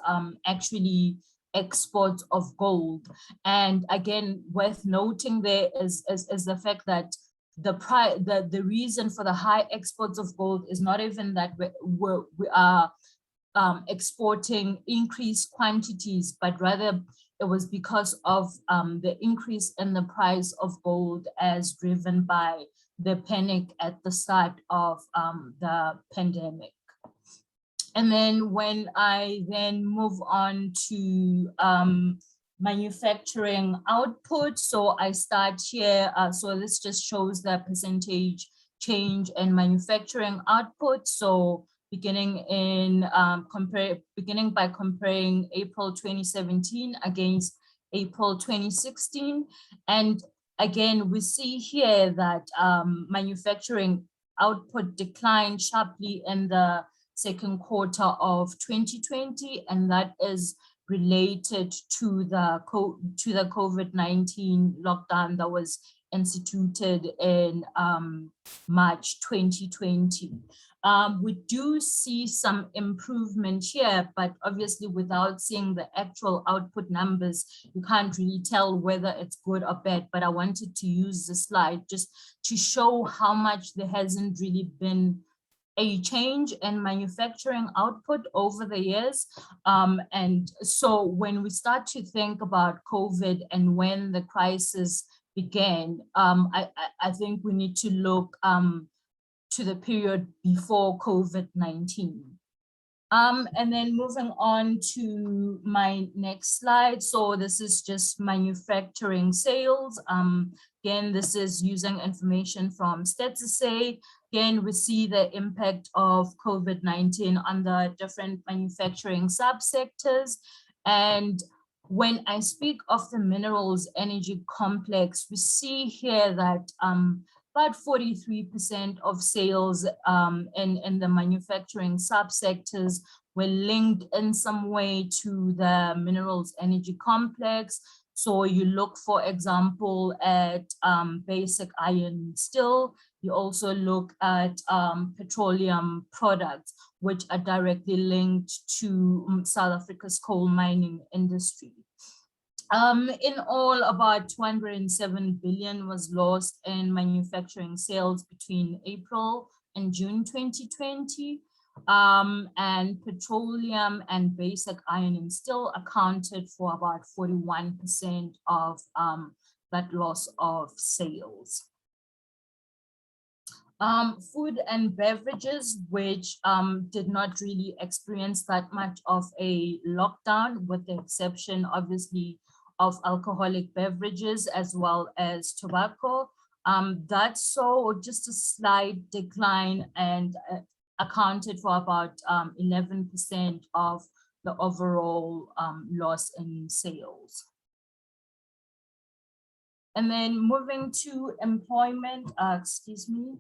D: actually exports of gold. And again, worth noting there is the fact that the reason for the high exports of gold is not even that we are exporting increased quantities, but rather it was because of the increase in the price of gold as driven by the panic at the start of the pandemic. And then when I then move on to manufacturing output, so I start here, so this just shows the percentage change in manufacturing output. So beginning by comparing April 2017 against April 2016. And again, we see here that manufacturing output declined sharply in the second quarter of 2020, and that is related to the COVID-19 lockdown that was instituted in March 2020. We do see some improvement here, but obviously without seeing the actual output numbers, you can't really tell whether it's good or bad. But I wanted to use the slide just to show how much there hasn't really been a change in manufacturing output over the years. And so when we start to think about COVID and when the crisis began, I think we need to look to the period before COVID-19. And then moving on to my next slide. So this is just manufacturing sales. Again, this is using information from Statistic. Again, we see the impact of COVID-19 on the different manufacturing subsectors. And when I speak of the minerals energy complex, we see here that about 43% of sales in the manufacturing subsectors were linked in some way to the minerals energy complex. So you look, for example, at basic iron steel. You also look at petroleum products, which are directly linked to South Africa's coal mining industry. In all, about 207 billion was lost in manufacturing sales between April and June 2020, and petroleum and basic iron still accounted for about 41% of that loss of sales. Food and beverages, which did not really experience that much of a lockdown, with the exception, obviously, of alcoholic beverages as well as tobacco. That saw just a slight decline and accounted for about 11% of the overall loss in sales. And then moving to employment, excuse me.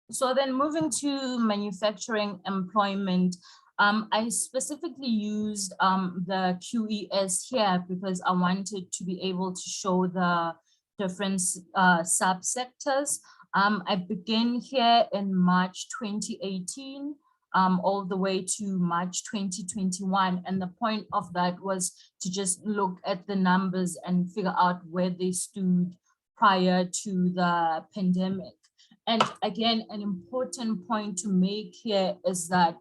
D: So then moving to manufacturing employment, I specifically used the QES here because I wanted to be able to show the different subsectors. I began here in March 2018, all the way to March 2021. And the point of that was to just look at the numbers and figure out where they stood prior to the pandemic. And again, an important point to make here is that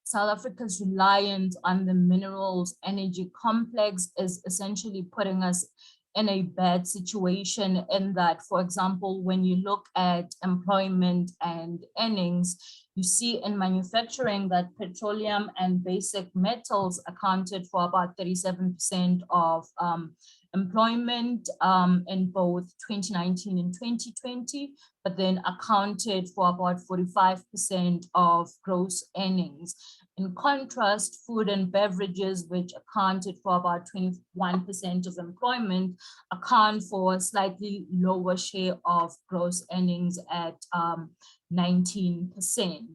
D: South Africa's reliance on the minerals energy complex is essentially putting us in a bad situation in that, for example, when you look at employment and earnings, you see in manufacturing that petroleum and basic metals accounted for about 37% of employment in both 2019 and 2020, but then accounted for about 45% of gross earnings. In contrast, food and beverages, which accounted for about 21% of employment, account for a slightly lower share of gross earnings at 19%.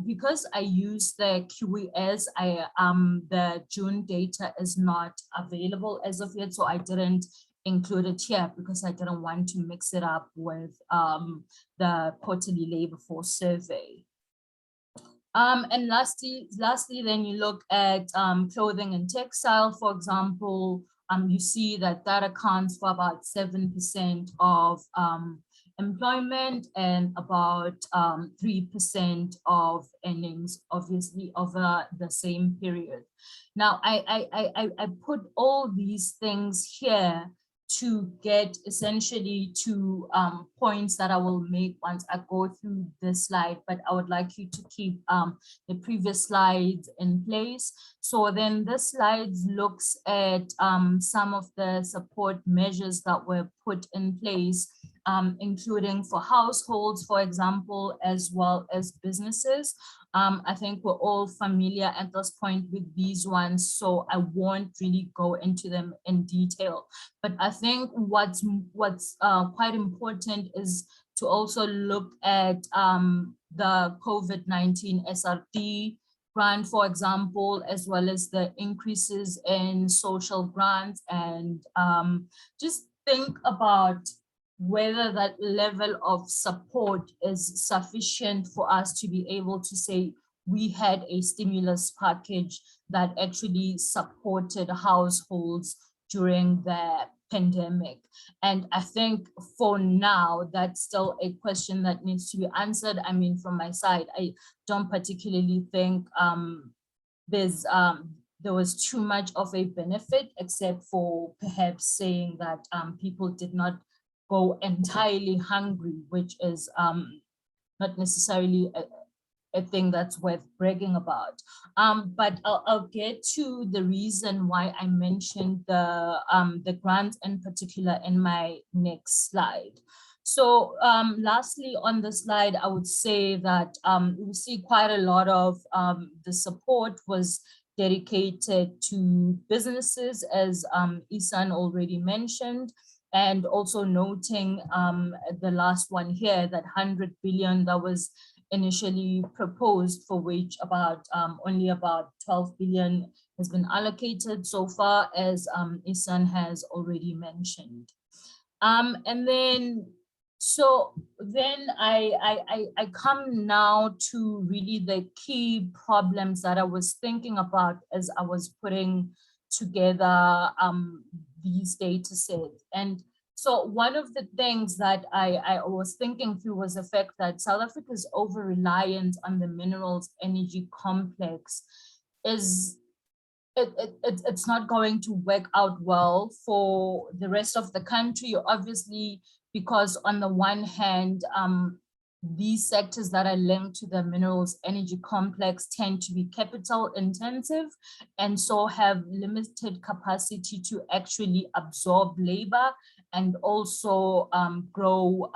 D: Because I use the QES, the June data is not available as of yet, so I didn't include it here because I didn't want to mix it up with the quarterly labor force survey. And lastly, then you look at clothing and textile, for example, you see that that accounts for about 7% of employment and about 3% of earnings, obviously, over the same period. Now, I put all these things here to get essentially to points that I will make once I go through this slide, but I would like you to keep the previous slides in place. So then this slide looks at some of the support measures that were put in place, including for households, for example, as well as businesses. I think we're all familiar at this point with these ones, so I won't really go into them in detail. But I think what's quite important is to also look at the COVID-19 SRD grant, for example, as well as the increases in social grants, and just think about whether that level of support is sufficient for us to be able to say we had a stimulus package that actually supported households during the pandemic. And I think for now, that's still a question that needs to be answered. I mean, from my side, I don't particularly think there was too much of a benefit, except for perhaps saying that people did not go entirely hungry, which is not necessarily a thing that's worth bragging about. But I'll get to the reason why I mentioned the grant in particular in my next slide. So lastly on the slide, I would say that we see quite a lot of the support was dedicated to businesses, as Ihsaan already mentioned. And also noting the last one here, that 100 billion that was initially proposed, for which about only about 12 billion has been allocated so far, as Ihsaan has already mentioned. And then, so then I come now to really the key problems that I was thinking about as I was putting together these data sets. And So one of the things that I was thinking through was the fact that South Africa's over-reliance on the minerals energy complex is it's not going to work out well for the rest of the country, obviously, because on the one hand, these sectors that are linked to the minerals energy complex tend to be capital intensive and so have limited capacity to actually absorb labor and also grow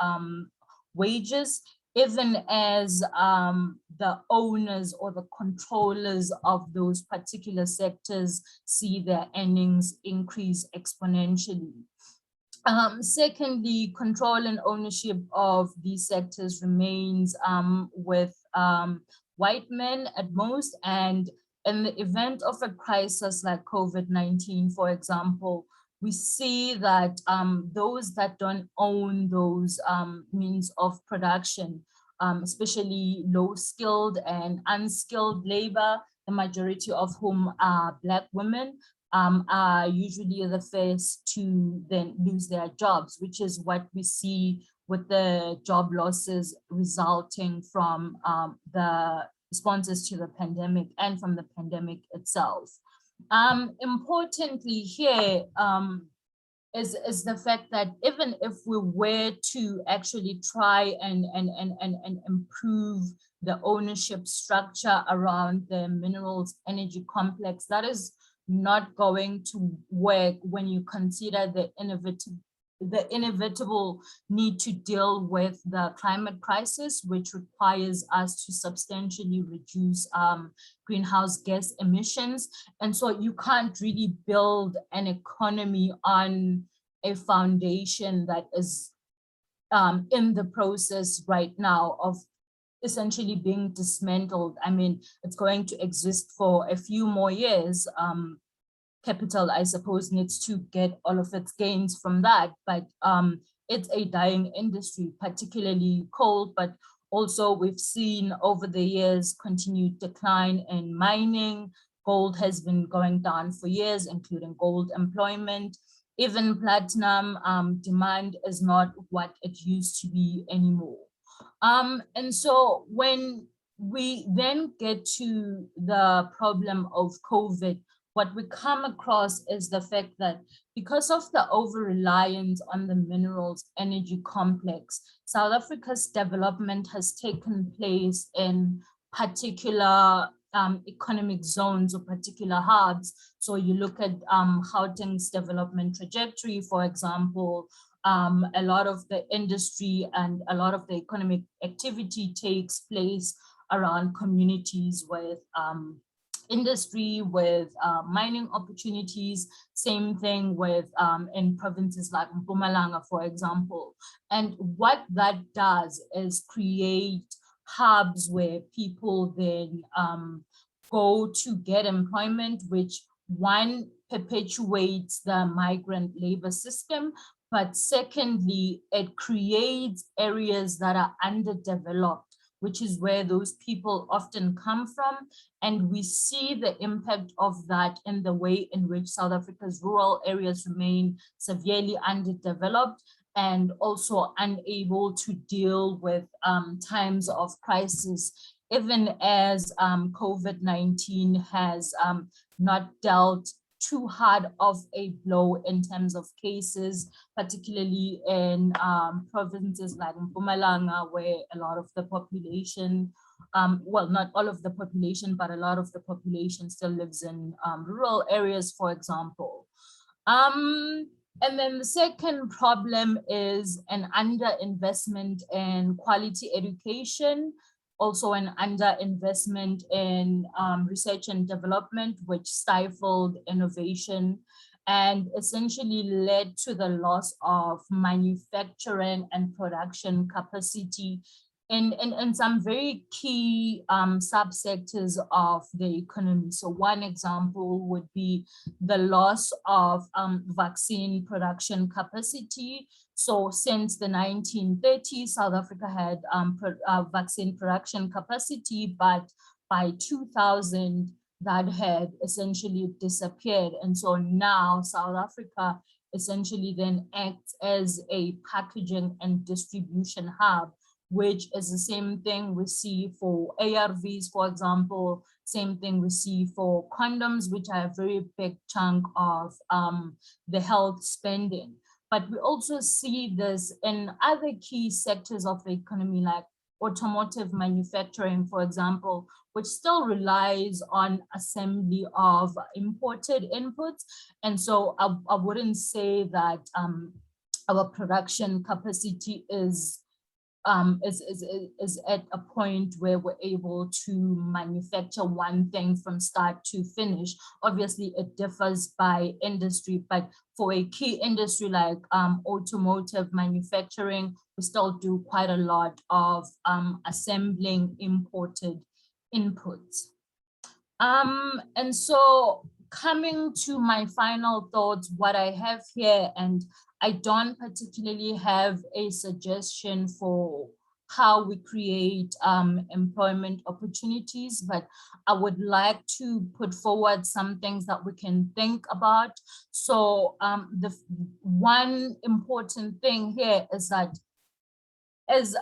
D: wages, even as the owners or the controllers of those particular sectors see their earnings increase exponentially. Secondly, control and ownership of these sectors remains with white men at most, and in the event of a crisis like COVID-19, for example, we see that those that don't own those means of production, especially low-skilled and unskilled labor, the majority of whom are Black women, are usually the first to then lose their jobs, which is what we see with the job losses resulting from the responses to the pandemic and from the pandemic itself. Importantly here is the fact that even if we were to actually try and improve the ownership structure around the minerals energy complex, that is not going to work when you consider the inevitable need to deal with the climate crisis, which requires us to substantially reduce greenhouse gas emissions. And so you can't really build an economy on a foundation that is in the process right now of essentially being dismantled. I mean, it's going to exist for a few more years. Capital, I suppose, needs to get all of its gains from that, but it's a dying industry, particularly coal, but also we've seen over the years continued decline in mining. Gold has been going down for years, including gold employment. Even platinum demand is not what it used to be anymore. And so when we then get to the problem of COVID, what we come across is the fact that because of the over-reliance on the minerals energy complex, South Africa's development has taken place in particular economic zones or particular hubs. So you look at Gauteng's development trajectory, for example, a lot of the industry and a lot of the economic activity takes place around communities with industry, with mining opportunities, same thing with in provinces like Mpumalanga, for example. And what that does is create hubs where people then go to get employment, which one, perpetuates the migrant labor system, but secondly, it creates areas that are underdeveloped, which is where those people often come from. And we see the impact of that in the way in which South Africa's rural areas remain severely underdeveloped and also unable to deal with times of crisis, even as COVID-19 has not dealt too hard of a blow in terms of cases, particularly in provinces like Mpumalanga, where a lot of the population, well, not all of the population, but a lot of the population still lives in rural areas, for example. And then the second problem is an underinvestment in quality education, also an underinvestment in research and development, which stifled innovation and essentially led to the loss of manufacturing and production capacity in some very key subsectors of the economy. So one example would be the loss of vaccine production capacity. So since the 1930s, South Africa had vaccine production capacity, but by 2000, that had essentially disappeared. And so now South Africa essentially then acts as a packaging and distribution hub, which is the same thing we see for ARVs, for example, same thing we see for condoms, which are a very big chunk of the health spending. But we also see this in other key sectors of the economy, like automotive manufacturing, for example, which still relies on assembly of imported inputs. And so I wouldn't say that our production capacity is at a point where we're able to manufacture one thing from start to finish. Obviously, it differs by industry, but for a key industry like automotive manufacturing, we still do quite a lot of assembling imported inputs. And so coming to my final thoughts, what I have here, and I don't particularly have a suggestion for how we create employment opportunities, but I would like to put forward some things that we can think about. So the one important thing here is that, as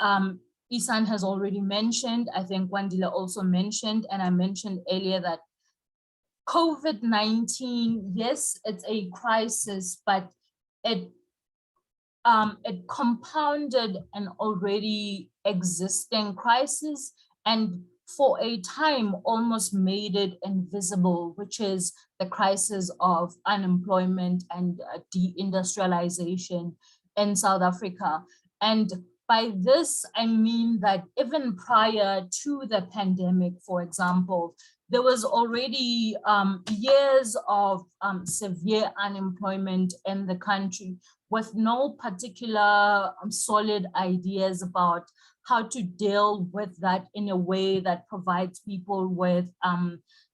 D: Ihsaan has already mentioned, I think Wandile also mentioned, and I mentioned earlier, that COVID-19, yes, it's a crisis, but it compounded an already existing crisis, and for a time almost made it invisible, which is the crisis of unemployment and deindustrialization in South Africa. And by this, I mean that even prior to the pandemic, for example, there was already years of severe unemployment in the country, with no particular solid ideas about how to deal with that in a way that provides people with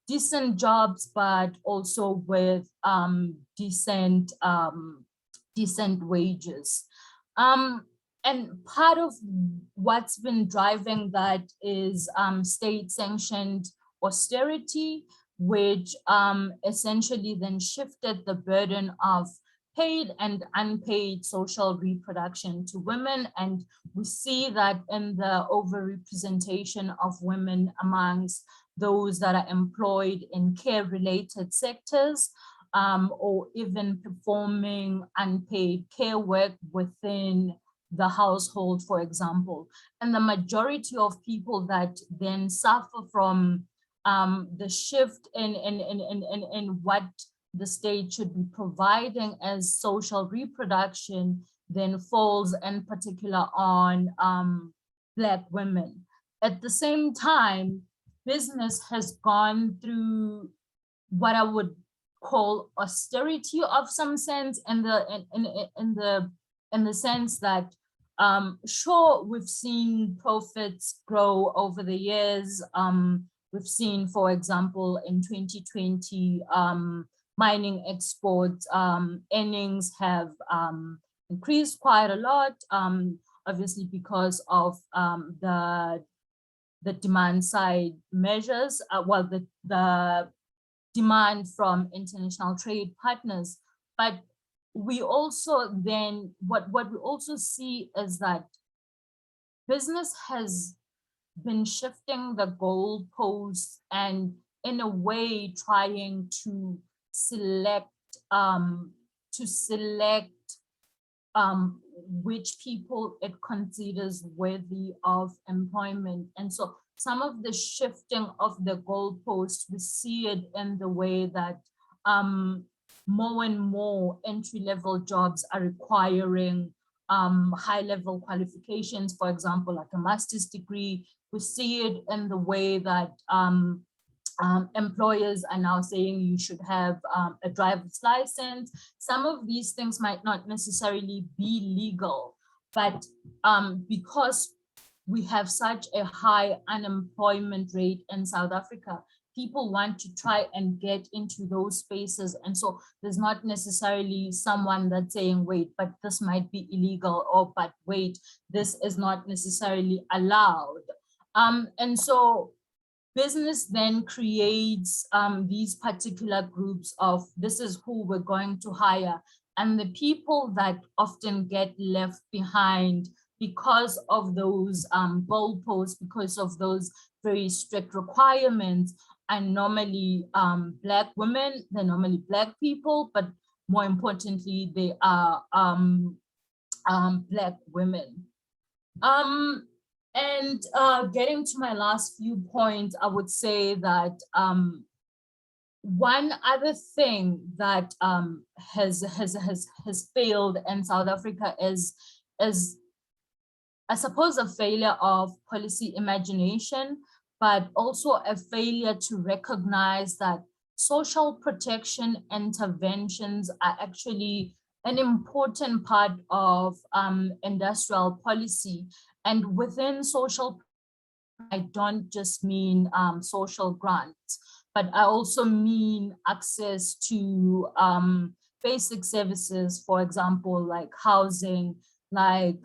D: decent jobs, but also with decent wages. And part of what's been driving that is state-sanctioned austerity, which essentially then shifted the burden of paid and unpaid social reproduction to women. And we see that in the overrepresentation of women amongst those that are employed in care-related sectors, or even performing unpaid care work within the household, for example. And the majority of people that then suffer from the shift in what the state should be providing as social reproduction then falls in particular on Black women. At the same time, business has gone through what I would call austerity of some sense, in the sense that sure, we've seen profits grow over the years. We've seen, for example, in 2020, mining exports earnings have increased quite a lot, obviously because of the demand side measures, the demand from international trade partners. But we also then, what we also see is that business has been shifting the goalposts and in a way trying to select which people it considers worthy of employment. And so some of the shifting of the goalposts, we see it in the way that more and more entry-level jobs are requiring high-level qualifications, for example, like a master's degree. We see it in the way that employers are now saying you should have a driver's license. Some of these things might not necessarily be legal, but because we have such a high unemployment rate in South Africa, people want to try and get into those spaces. And so there's not necessarily someone that's saying, wait, but this might be illegal, or but wait, this is not necessarily allowed. And so business then creates these particular groups of, this is who we're going to hire. And the people that often get left behind because of those goalposts, because of those very strict requirements, are normally Black women, they're normally Black people, but more importantly, they are Black women. And getting to my last few points, I would say that one other thing that has failed in South Africa is I suppose a failure of policy imagination, but also a failure to recognize that social protection interventions are actually an important part of industrial policy. And within social, I don't just mean social grants, but I also mean access to basic services, for example, like housing, like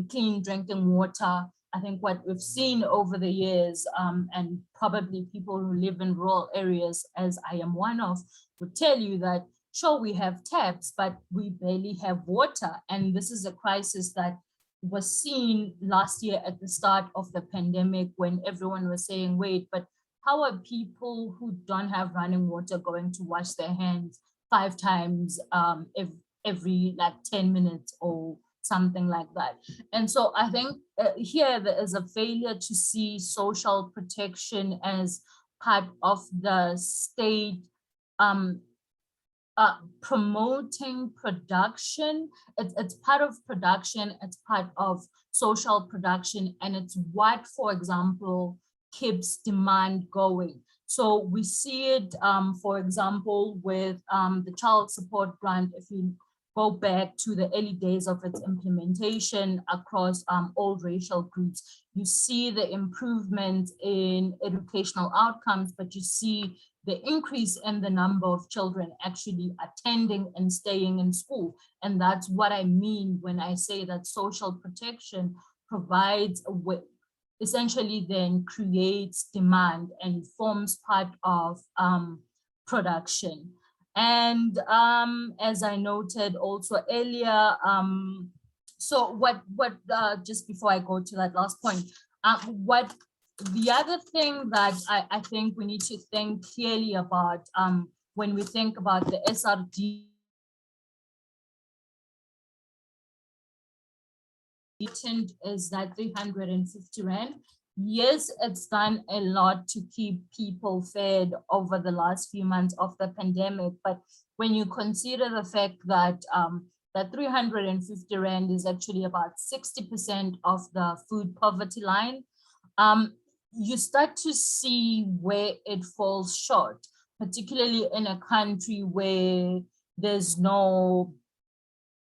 D: clean drinking water. I think what we've seen over the years, and probably people who live in rural areas, as I am one of, would tell you that, sure, we have taps, but we barely have water. And this is a crisis that was seen last year at the start of the pandemic, when everyone was saying, wait, but how are people who don't have running water going to wash their hands 5 times every like 10 minutes or something like that? And so I think here there is a failure to see social protection as part of the state promoting production. It's part of production, it's part of social production, and it's what, for example, keeps demand going. So we see it, for example, with the child support grant. If you go back to the early days of its implementation across all racial groups, you see the improvement in educational outcomes, but you see the increase in the number of children actually attending and staying in school. And that's what I mean when I say that social protection provides a way, essentially then creates demand and forms part of production. And as I noted also earlier, so what just before I go to that last point, what the other thing that I think we need to think clearly about when we think about the SRD is that 350 Rand. Yes, it's done a lot to keep people fed over the last few months of the pandemic, but when you consider the fact that that 350 Rand is actually about 60% of the food poverty line, you start to see where it falls short, particularly in a country where there's no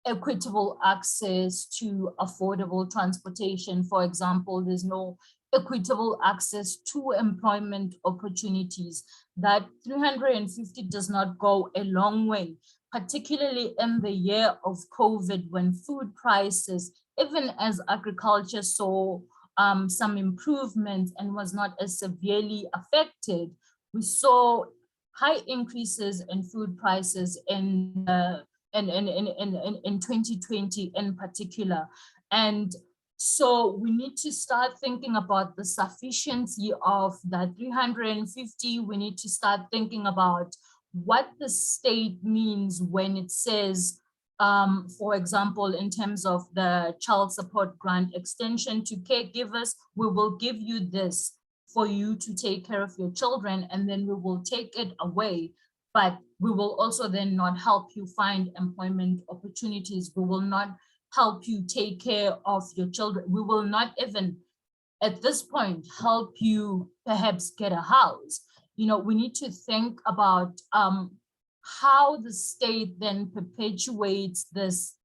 D: equitable access to affordable transportation. For example, there's no equitable access to employment opportunities. That 350 does not go a long way, particularly in the year of COVID, when food prices, even as agriculture saw some improvement and was not as severely affected, we saw high increases in food prices in 2020 in particular. And so we need to start thinking about the sufficiency of that 350. We need to start thinking about what the state means when it says, for example, in terms of the child support grant extension to caregivers, we will give you this for you to take care of your children, and then we will take it away. But we will also then not help you find employment opportunities. We will not help you take care of your children. We will not even, at this point, help you perhaps get a house. You know, we need to think about how the state then perpetuates this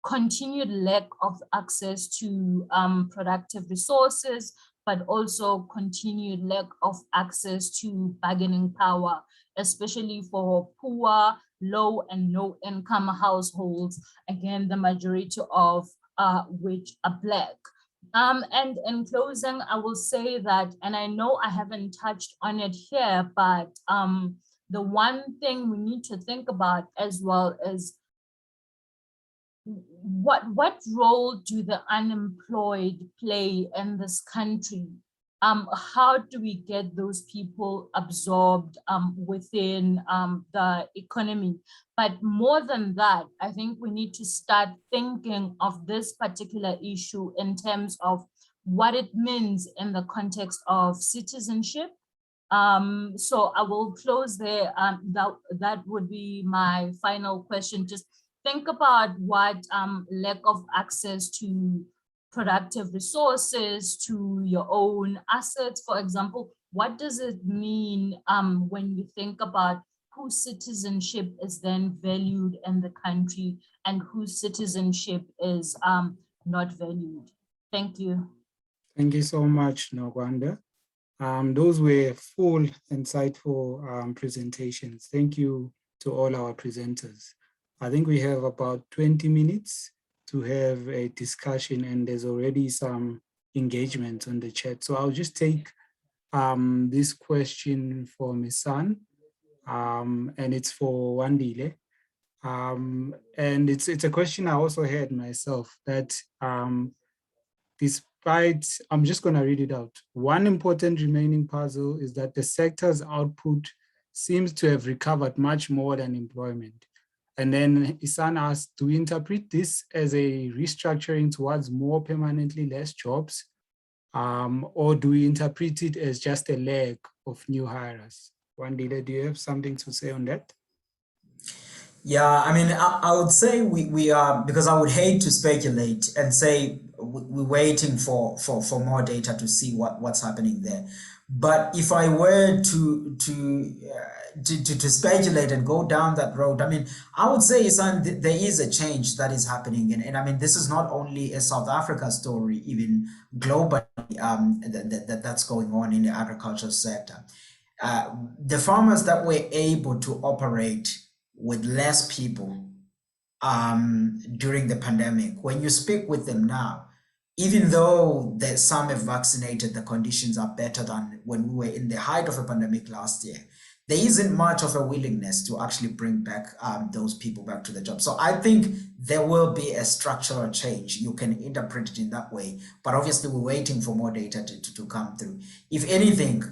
D: continued lack of access to productive resources, but also continued lack of access to bargaining power, especially for poor, low and no income households, again, the majority of which are Black. And in closing, I will say that, and I know I haven't touched on it here, but the one thing we need to think about as well is what role do the unemployed play in this country? How do we get those people absorbed within the economy? But more than that, I think we need to start thinking of this particular issue in terms of what it means in the context of citizenship. So I will close there. That would be my final question. Just think about what lack of access to productive resources, to your own assets, for example, what does it mean when you think about whose citizenship is then valued in the country and whose citizenship is not valued? Thank you.
A: Thank you so much, Nokwanda. Those were full, insightful presentations. Thank you to all our presenters. I think we have about 20 minutes to have a discussion, and there's already some engagement on the chat. So I'll just take this question from Ihsaan, and it's for Wandile. And it's a question I also had myself, that despite, I'm just going to read it out. One important remaining puzzle is that the sector's output seems to have recovered much more than employment. And then Ihsaan asked, do we interpret this as a restructuring towards more permanently less jobs? Or do we interpret it as just a lack of new hires? Wandile, do you have something to say on that?
C: Yeah, I mean, I would say we are, because I would hate to speculate and say we're waiting for more data to see what's happening there. But if I were to speculate and go down that road, I mean, I would say, Ihsaan, there is a change that is happening. And I mean, this is not only a South Africa story, even globally, that's going on in the agriculture sector. The farmers that were able to operate with less people during the pandemic, when you speak with them now, even though some have vaccinated, the conditions are better than when we were in the height of a pandemic last year. There isn't much of a willingness to actually bring back those people back to the job. So I think there will be a structural change. You can interpret it in that way, but obviously we're waiting for more data to come through. If anything,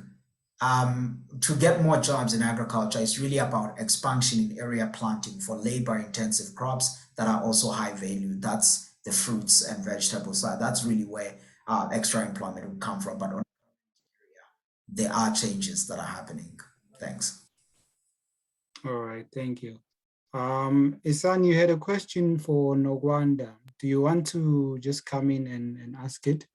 C: to get more jobs in agriculture, it's really about expansion in area planting for labor-intensive crops that are also high value. That's the fruits and vegetable side. That's really where extra employment will come from. But on there are changes that are happening. Thanks.
A: All right, thank you. Ihsaan, you had a question for Nokwanda. Do you want to just come in and ask it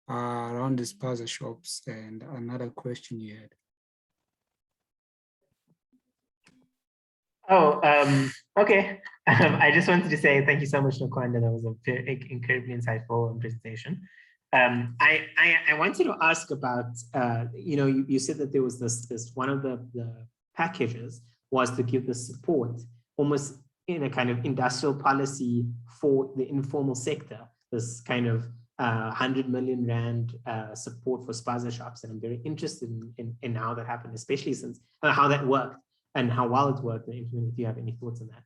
A: around the spaza shops and another question you had?
B: Oh, okay. I just wanted to say thank you so much, Nokwanda. That was a very incredibly insightful presentation. I wanted to ask about, you said that there was this one of the packages was to give the support almost in a kind of industrial policy for the informal sector, this kind of 100 million Rand support for spaza shops. And I'm very interested in how that happened, especially since how that worked and how well it worked, if you have any thoughts on that.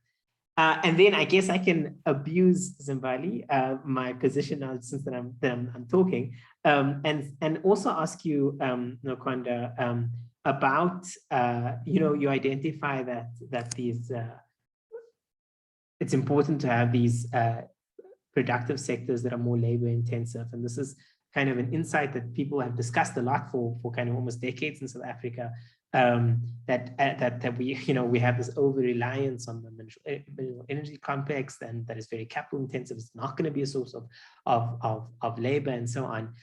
B: And then I guess I can abuse Zimbali, my position now since that I'm talking, and also ask you, Nokwanda, about you identify that these it's important to have these productive sectors that are more labor intensive, and this is kind of an insight that people have discussed a lot for kind of almost decades in South Africa. That we have this over reliance on the mineral energy complex, and that is very capital intensive. It's not going to be a source of labor and so on.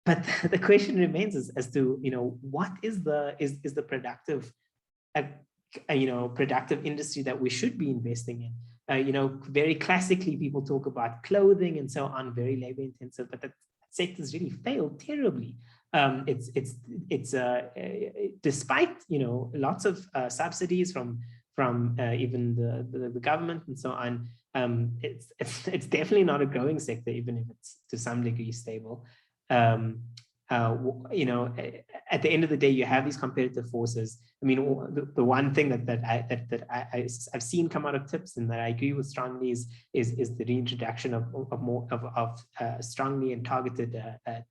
B: But the question remains as to what is the productive productive industry that we should be investing in. Very classically, people talk about clothing and so on, very labor intensive, but that sector's really failed terribly. It's despite lots of subsidies from even the government and so on. It's definitely not a growing sector, even if it's to some degree stable. you know, at the end of the day, you have these competitive forces. I mean, the one thing I've seen come out of TIPS and that I agree with strongly is the reintroduction of strongly and targeted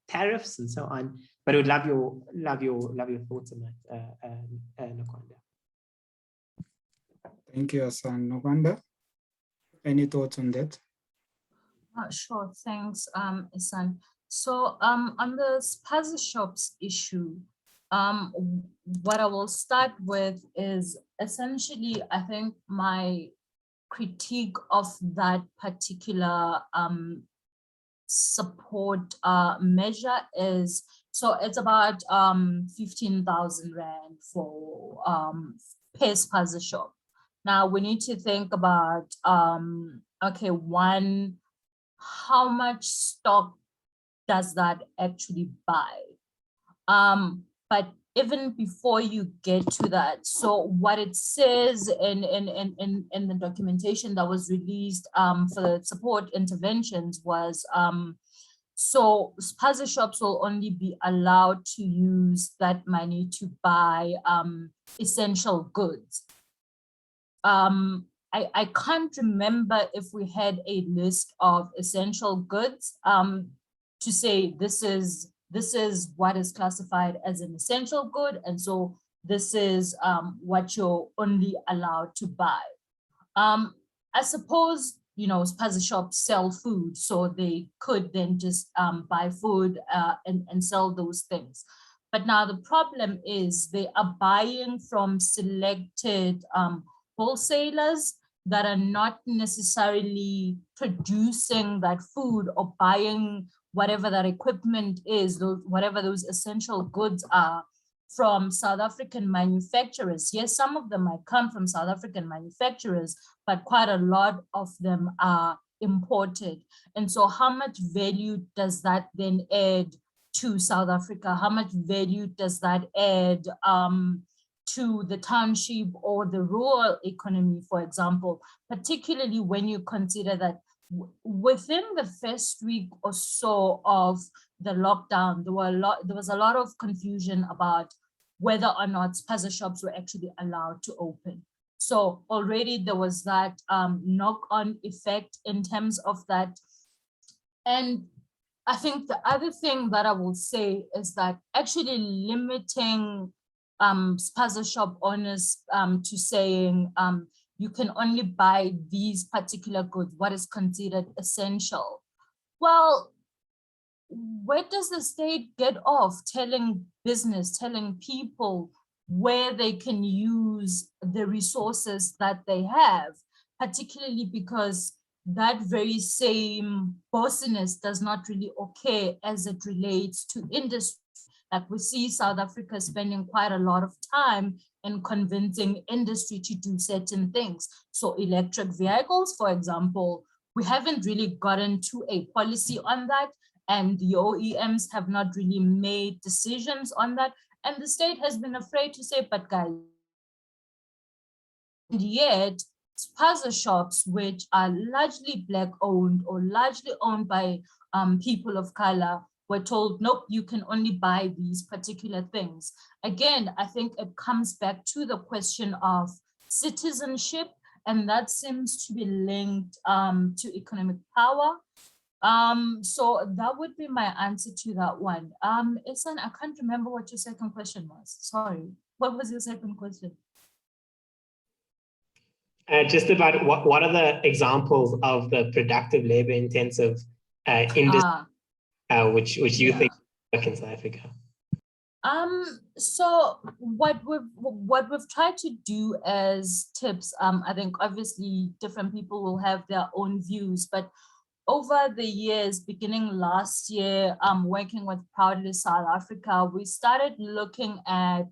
B: tariffs and so on. But I would love your thoughts on that, Nokwanda.
A: Thank you, Ihsaan. Nokwanda, any thoughts on that?
D: Sure, thanks, Ihsaan. So on the spaza shops issue, what I will start with is essentially, I think my critique of that particular support measure is, so it's about 15,000 Rand for per spaza shop. Now we need to think about, okay, one, how much stock does that actually buy? But even before you get to that, so what it says in the documentation that was released for the support interventions was, so spaza shops will only be allowed to use that money to buy essential goods. I can't remember if we had a list of essential goods to say this is what is classified as an essential good, and so this is what you're only allowed to buy. I suppose, you know, spaza shops sell food, so they could then just buy food and sell those things. But now the problem is they are buying from selected wholesalers that are not necessarily producing that food or buying whatever that equipment is, whatever those essential goods are, from South African manufacturers. Yes, some of them might come from South African manufacturers, but quite a lot of them are imported. And so how much value does that then add to South Africa? How much value does that add to the township or the rural economy, for example, particularly when you consider that within the first week or so of the lockdown, there was a lot of confusion about whether or not spaza shops were actually allowed to open. So already there was that knock-on effect in terms of that. And I think the other thing that I will say is that actually limiting spaza shop owners to saying you can only buy these particular goods, what is considered essential. Well, where does the state get off telling business, telling people where they can use the resources that they have, particularly because that very same bossiness does not really occur as it relates to industry. Like we see South Africa spending quite a lot of time in convincing industry to do certain things. So electric vehicles, for example, we haven't really gotten to a policy on that, and the OEMs have not really made decisions on that. And the state has been afraid to say, but guys, and yet spaza shops, which are largely Black owned or largely owned by people of color, were told, nope, you can only buy these particular things. Again, I think it comes back to the question of citizenship, and that seems to be linked to economic power. So that would be my answer to that one. Ihsaan, I can't remember what your second question was. Sorry, what was your second question?
B: Just about what are the examples of the productive labor intensive industry which you think work in South Africa?
D: So what we've tried to do as TIPS, I think obviously different people will have their own views, but over the years, beginning last year, working with Proudly South Africa, we started looking at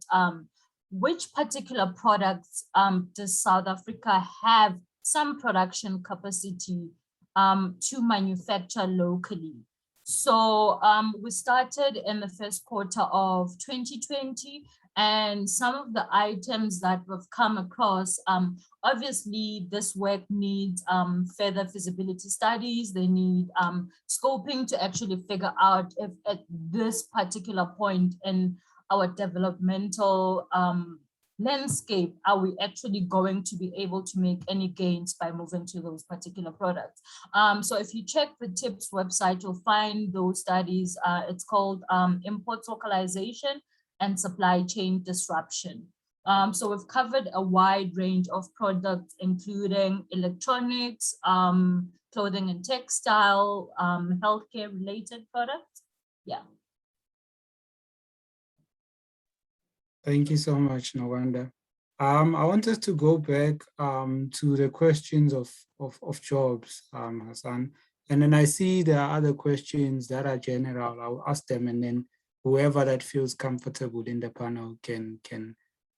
D: which particular products does South Africa have some production capacity to manufacture locally. So we started in the first quarter of 2020, And some of the items that we've come across, obviously this work needs further feasibility studies. They need scoping to actually figure out if at this particular point in our developmental landscape, are we actually going to be able to make any gains by moving to those particular products? So if you check the TIPS website, you'll find those studies. It's called Import Localization and Supply Chain Disruption. So we've covered a wide range of products, including electronics, clothing and textile, healthcare related products. Yeah.
A: Thank you so much, Nokwanda. I want us to go back to the questions of jobs, Ihsaan. And then I see there are other questions that are general. I'll ask them, and then whoever that feels comfortable in the panel can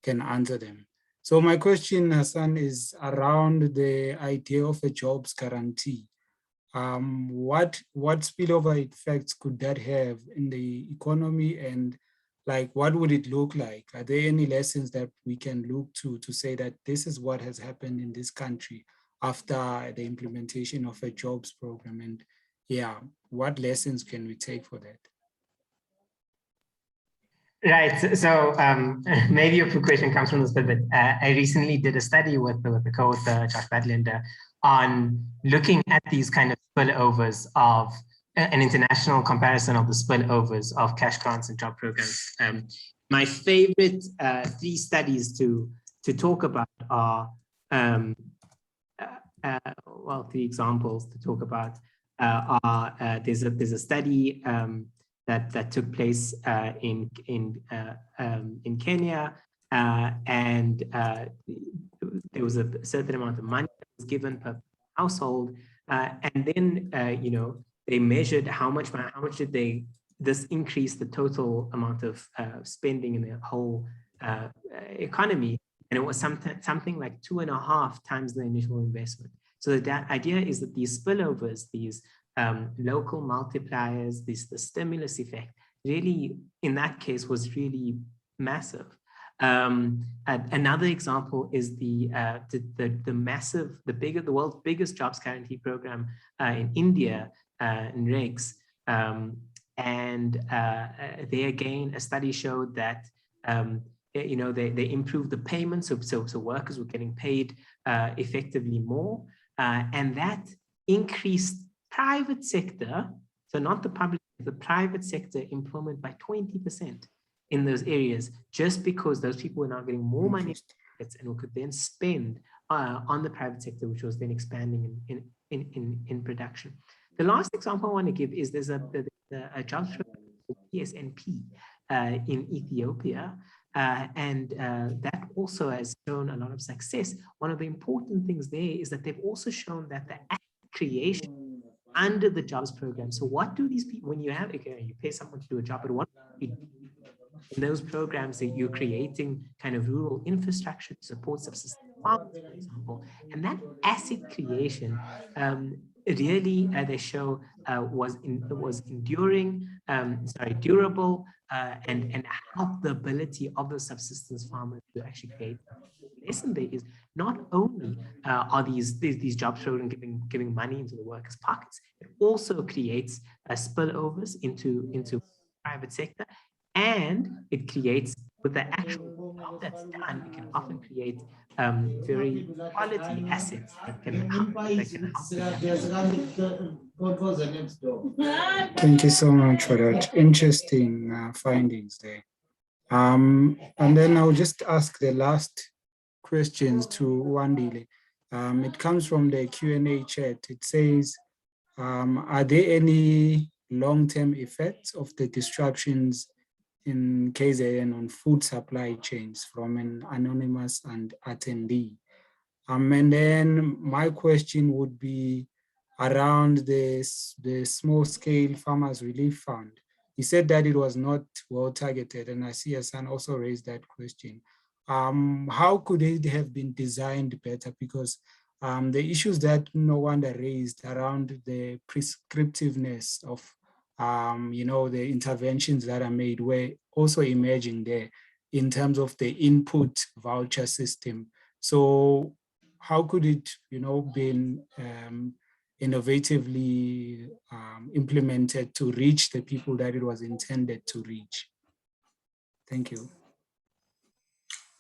A: answer them. So my question, Ihsaan, is around the idea of a jobs guarantee. What spillover effects could that have in the economy, and like what would it look like? Are there any lessons that we can look to say that this is what has happened in this country after the implementation of a jobs program? And yeah, what lessons can we take for that?
B: Right. So maybe your question comes from this bit, but I recently did a study with the co-author Josh Badlander on looking at these kind of spillovers of an international comparison of the spillovers of cash grants and job programs. My favorite 3 studies to talk about are, well, 3 examples to talk about are there's a study that took place in Kenya, and there was a certain amount of money that was given per household, and then you know, they measured how much did this increase the total amount of spending in the whole economy, and it was something like 2.5 times the initial investment. So the idea is that these spillovers, these local multipliers, the stimulus effect, really in that case was really massive. Another example is the world's biggest jobs guarantee program in India, in REGS, and there again a study showed that you know, they improved the payments, so workers were getting paid effectively more, and that increased private sector, so not the public, the private sector employment by 20% in those areas, just because those people were now getting more money and could then spend on the private sector, which was then expanding in production. The last example I want to give is there's a jobs program, PSNP, in Ethiopia, and that also has shown a lot of success. One of the important things there is that they've also shown that the creation under the jobs program. So what do these people, when you have, okay, you pay someone to do a job, but what do you do in those programs that you're creating kind of rural infrastructure to support subsistence farms, for example, and that asset creation really, they show was enduring, durable, and help the ability of the subsistence farmers to actually create. The lesson there is not only are these jobs programs giving money into the workers' pockets, it also creates spillovers into private sector, and it creates, with the actual job that's done, it can often create very quality assets that can help.
A: Thank you so much for that. Interesting findings there. And then I'll just ask the last questions to Wandile. It comes from the Q&A chat. It says, are there any long-term effects of the disruptions in KZN on food supply chains, from an anonymous and attendee? And then my question would be around the small-scale farmers relief fund. He said that it was not well targeted, and I see Ihsaan also raised that question. How could it have been designed better? Because the issues that Nokwanda raised around the prescriptiveness of you know, the interventions that are made were also emerging there. in terms of the input voucher system. So how could it, been innovatively implemented to reach the people that it was intended to reach? Thank you.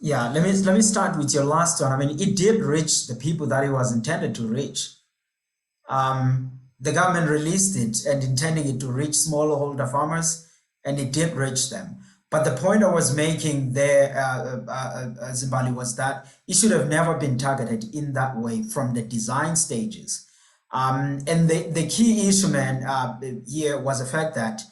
C: Yeah, let me start with your last one. I mean, it did reach the people that it was intended to reach. The government released it and intending it to reach smallholder farmers, and it did reach them. But the point I was making there, Zimbali, was that it should have never been targeted in that way from the design stages. And the key issue, man, here was the fact that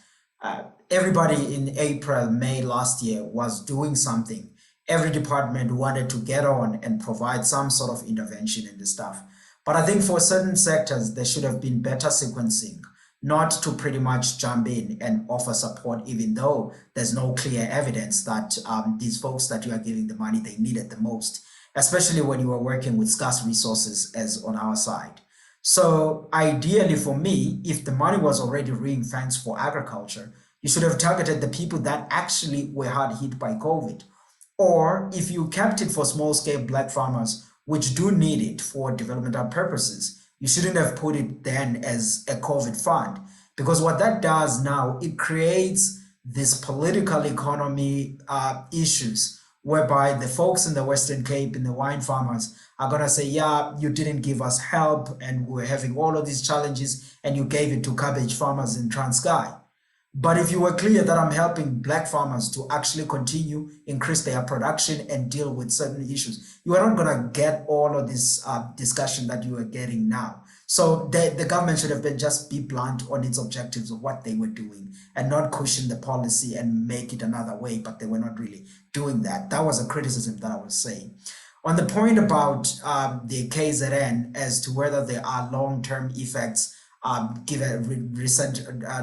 C: everybody in April, May last year was doing something. Every department wanted to get on and provide some sort of intervention in the stuff. But I think for certain sectors, there should have been better sequencing, not to pretty much jump in and offer support, even though there's no clear evidence that these folks that you are giving the money, they need it the most, especially when you are working with scarce resources as on our side. So ideally for me, if the money was already ring-fenced for agriculture, you should have targeted the people that actually were hard hit by COVID. Or if you kept it for small-scale Black farmers, which do need it for developmental purposes, you shouldn't have put it then as a COVID fund. Because what that does now, it creates this political economy issues whereby the folks in the Western Cape and the wine farmers are going to say, yeah, you didn't give us help and we're having all of these challenges and you gave it to cabbage farmers in Transkei. But if you were clear that I'm helping Black farmers to actually continue, increase their production and deal with certain issues, you are not going to get all of this discussion that you are getting now. So the government should have been just be blunt on its objectives of what they were doing and not cushion the policy and make it another way, but they were not really doing that. That was a criticism that I was saying. On the point about the KZN as to whether there are long-term effects given recent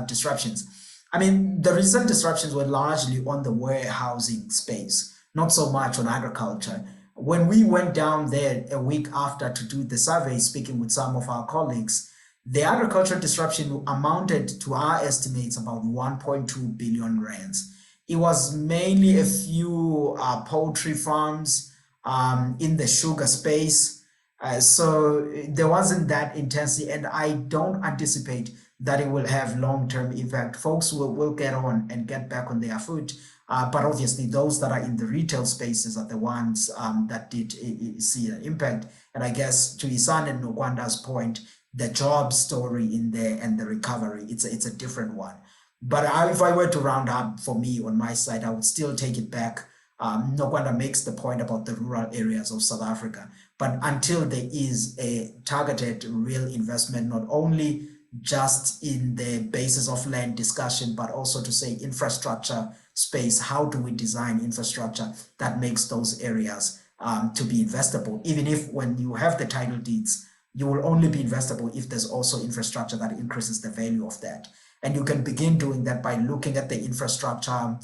C: disruptions, I mean, the recent disruptions were largely on the warehousing space, not so much on agriculture. When we went down there a week after to do the survey, speaking with some of our colleagues, the agricultural disruption amounted to our estimates about 1.2 billion rands. It was mainly a few poultry farms in the sugar space. So there wasn't that intensity, and I don't anticipate that it will have long-term impact. Folks will get on and get back on their foot. But obviously those that are in the retail spaces are the ones that did see an impact. And I guess to Ihsaan and Nokwanda's point, the job story in there and the recovery, it's a different one. But if I were to round up for me on my side, I would still take it back. Nokwanda makes the point about the rural areas of South Africa. But until there is a targeted real investment, not only just in the basis of land discussion, but also to say infrastructure space, how do we design infrastructure that makes those areas to be investable? Even if when you have the title deeds, you will only be investable if there's also infrastructure that increases the value of that. And you can begin doing that by looking at the infrastructure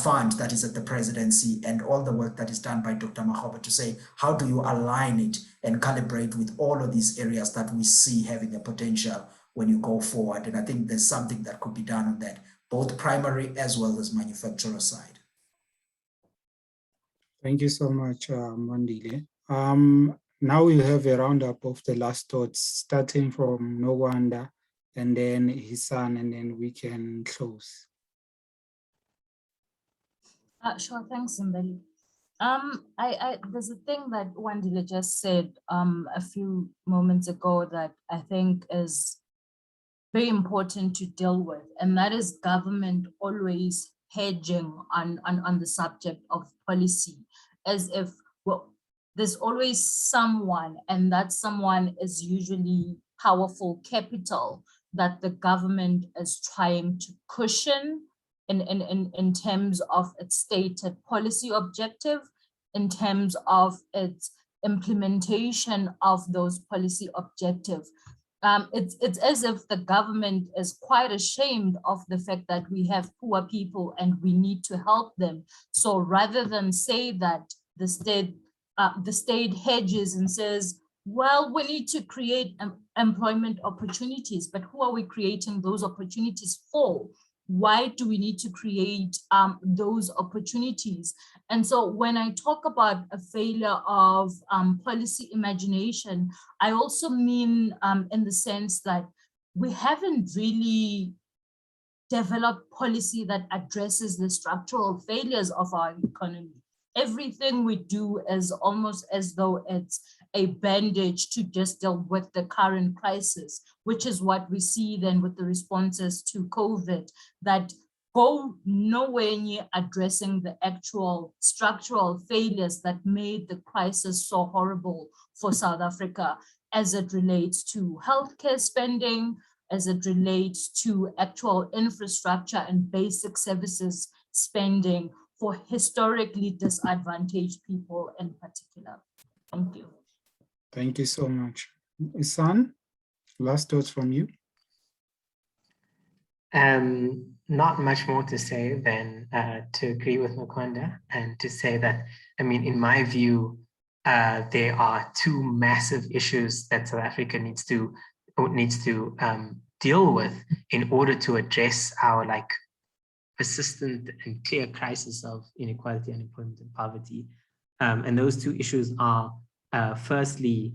C: fund that is at the presidency and all the work that is done by Dr. Makgoba to say, how do you align it and calibrate with all of these areas that we see having a potential when you go forward? And I think there's something that could be done on that, both primary as well as manufacturer side.
A: Thank you so much, Wandile. Now we'll have a roundup of the last thoughts, starting from Nokwanda and then Ihsaan, and then we can close.
D: Sure, thanks, Zimbali. There's a thing that Wandile just said a few moments ago that I think is very important to deal with, and that is government always hedging on the subject of policy, as if, well, there's always someone, and that someone is usually powerful capital that the government is trying to cushion in terms of its stated policy objective, in terms of its implementation of those policy objectives. It's as if the government is quite ashamed of the fact that we have poor people and we need to help them. So rather than say that the state hedges and says, well, we need to create employment opportunities, but who are we creating those opportunities for? why do we need to create those opportunities? And so when I talk about a failure of policy imagination, I also mean in the sense that we haven't really developed policy that addresses the structural failures of our economy. Everything we do is almost as though it's a bandage to just deal with the current crisis, which is what we see then with the responses to COVID that go nowhere near addressing the actual structural failures that made the crisis so horrible for South Africa as it relates to healthcare spending, as it relates to actual infrastructure and basic services spending for historically disadvantaged people in particular. Thank you.
A: Thank you so much. Ihsaan, last thoughts from you?
B: Not much more to say than to agree with Nokwanda and to say that, I mean, in my view, there are two massive issues that South Africa needs to deal with in order to address our persistent and clear crisis of inequality, unemployment, and poverty. And those two issues are firstly,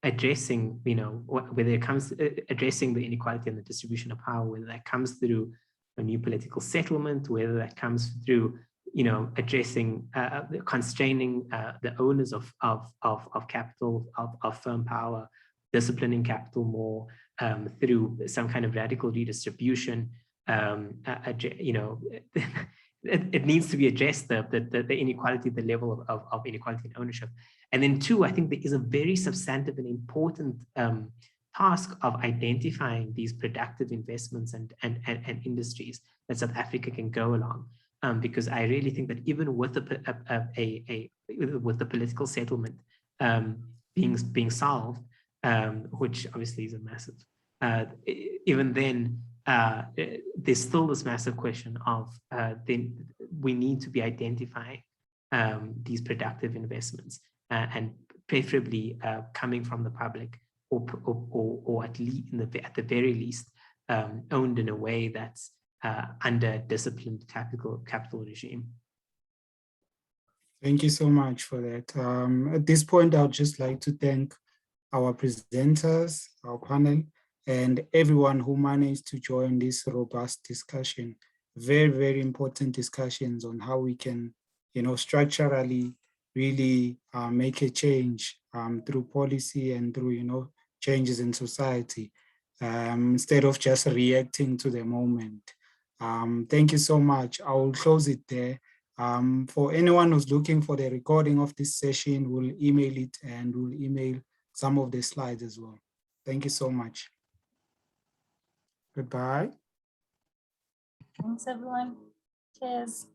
B: addressing, whether it comes to addressing the inequality and the distribution of power, whether that comes through a new political settlement, whether that comes through, addressing, constraining the owners of capital, of firm power, disciplining capital more through some kind of radical redistribution. It needs to be addressed, the inequality, the level of inequality in ownership. And then two, I think there is a very substantive and important task of identifying these productive investments and industries that South Africa can go along. Because I really think that even with the political settlement being solved, which obviously is a massive, even then, there's still this massive question of then we need to be identifying these productive investments and preferably coming from the public or at the very least owned in a way that's under a disciplined capital regime.
A: Thank you so much for that. At this point, I would just like to thank our presenters, our panel, and everyone who managed to join this robust discussion. Very, very important discussions on how we can, structurally really make a change through policy and through, changes in society, instead of just reacting to the moment. Thank you so much. I will close it there. For anyone who's looking for the recording of this session, we'll email it and we'll email some of the slides as well. Thank you so much. Goodbye.
D: Thanks, everyone. Cheers.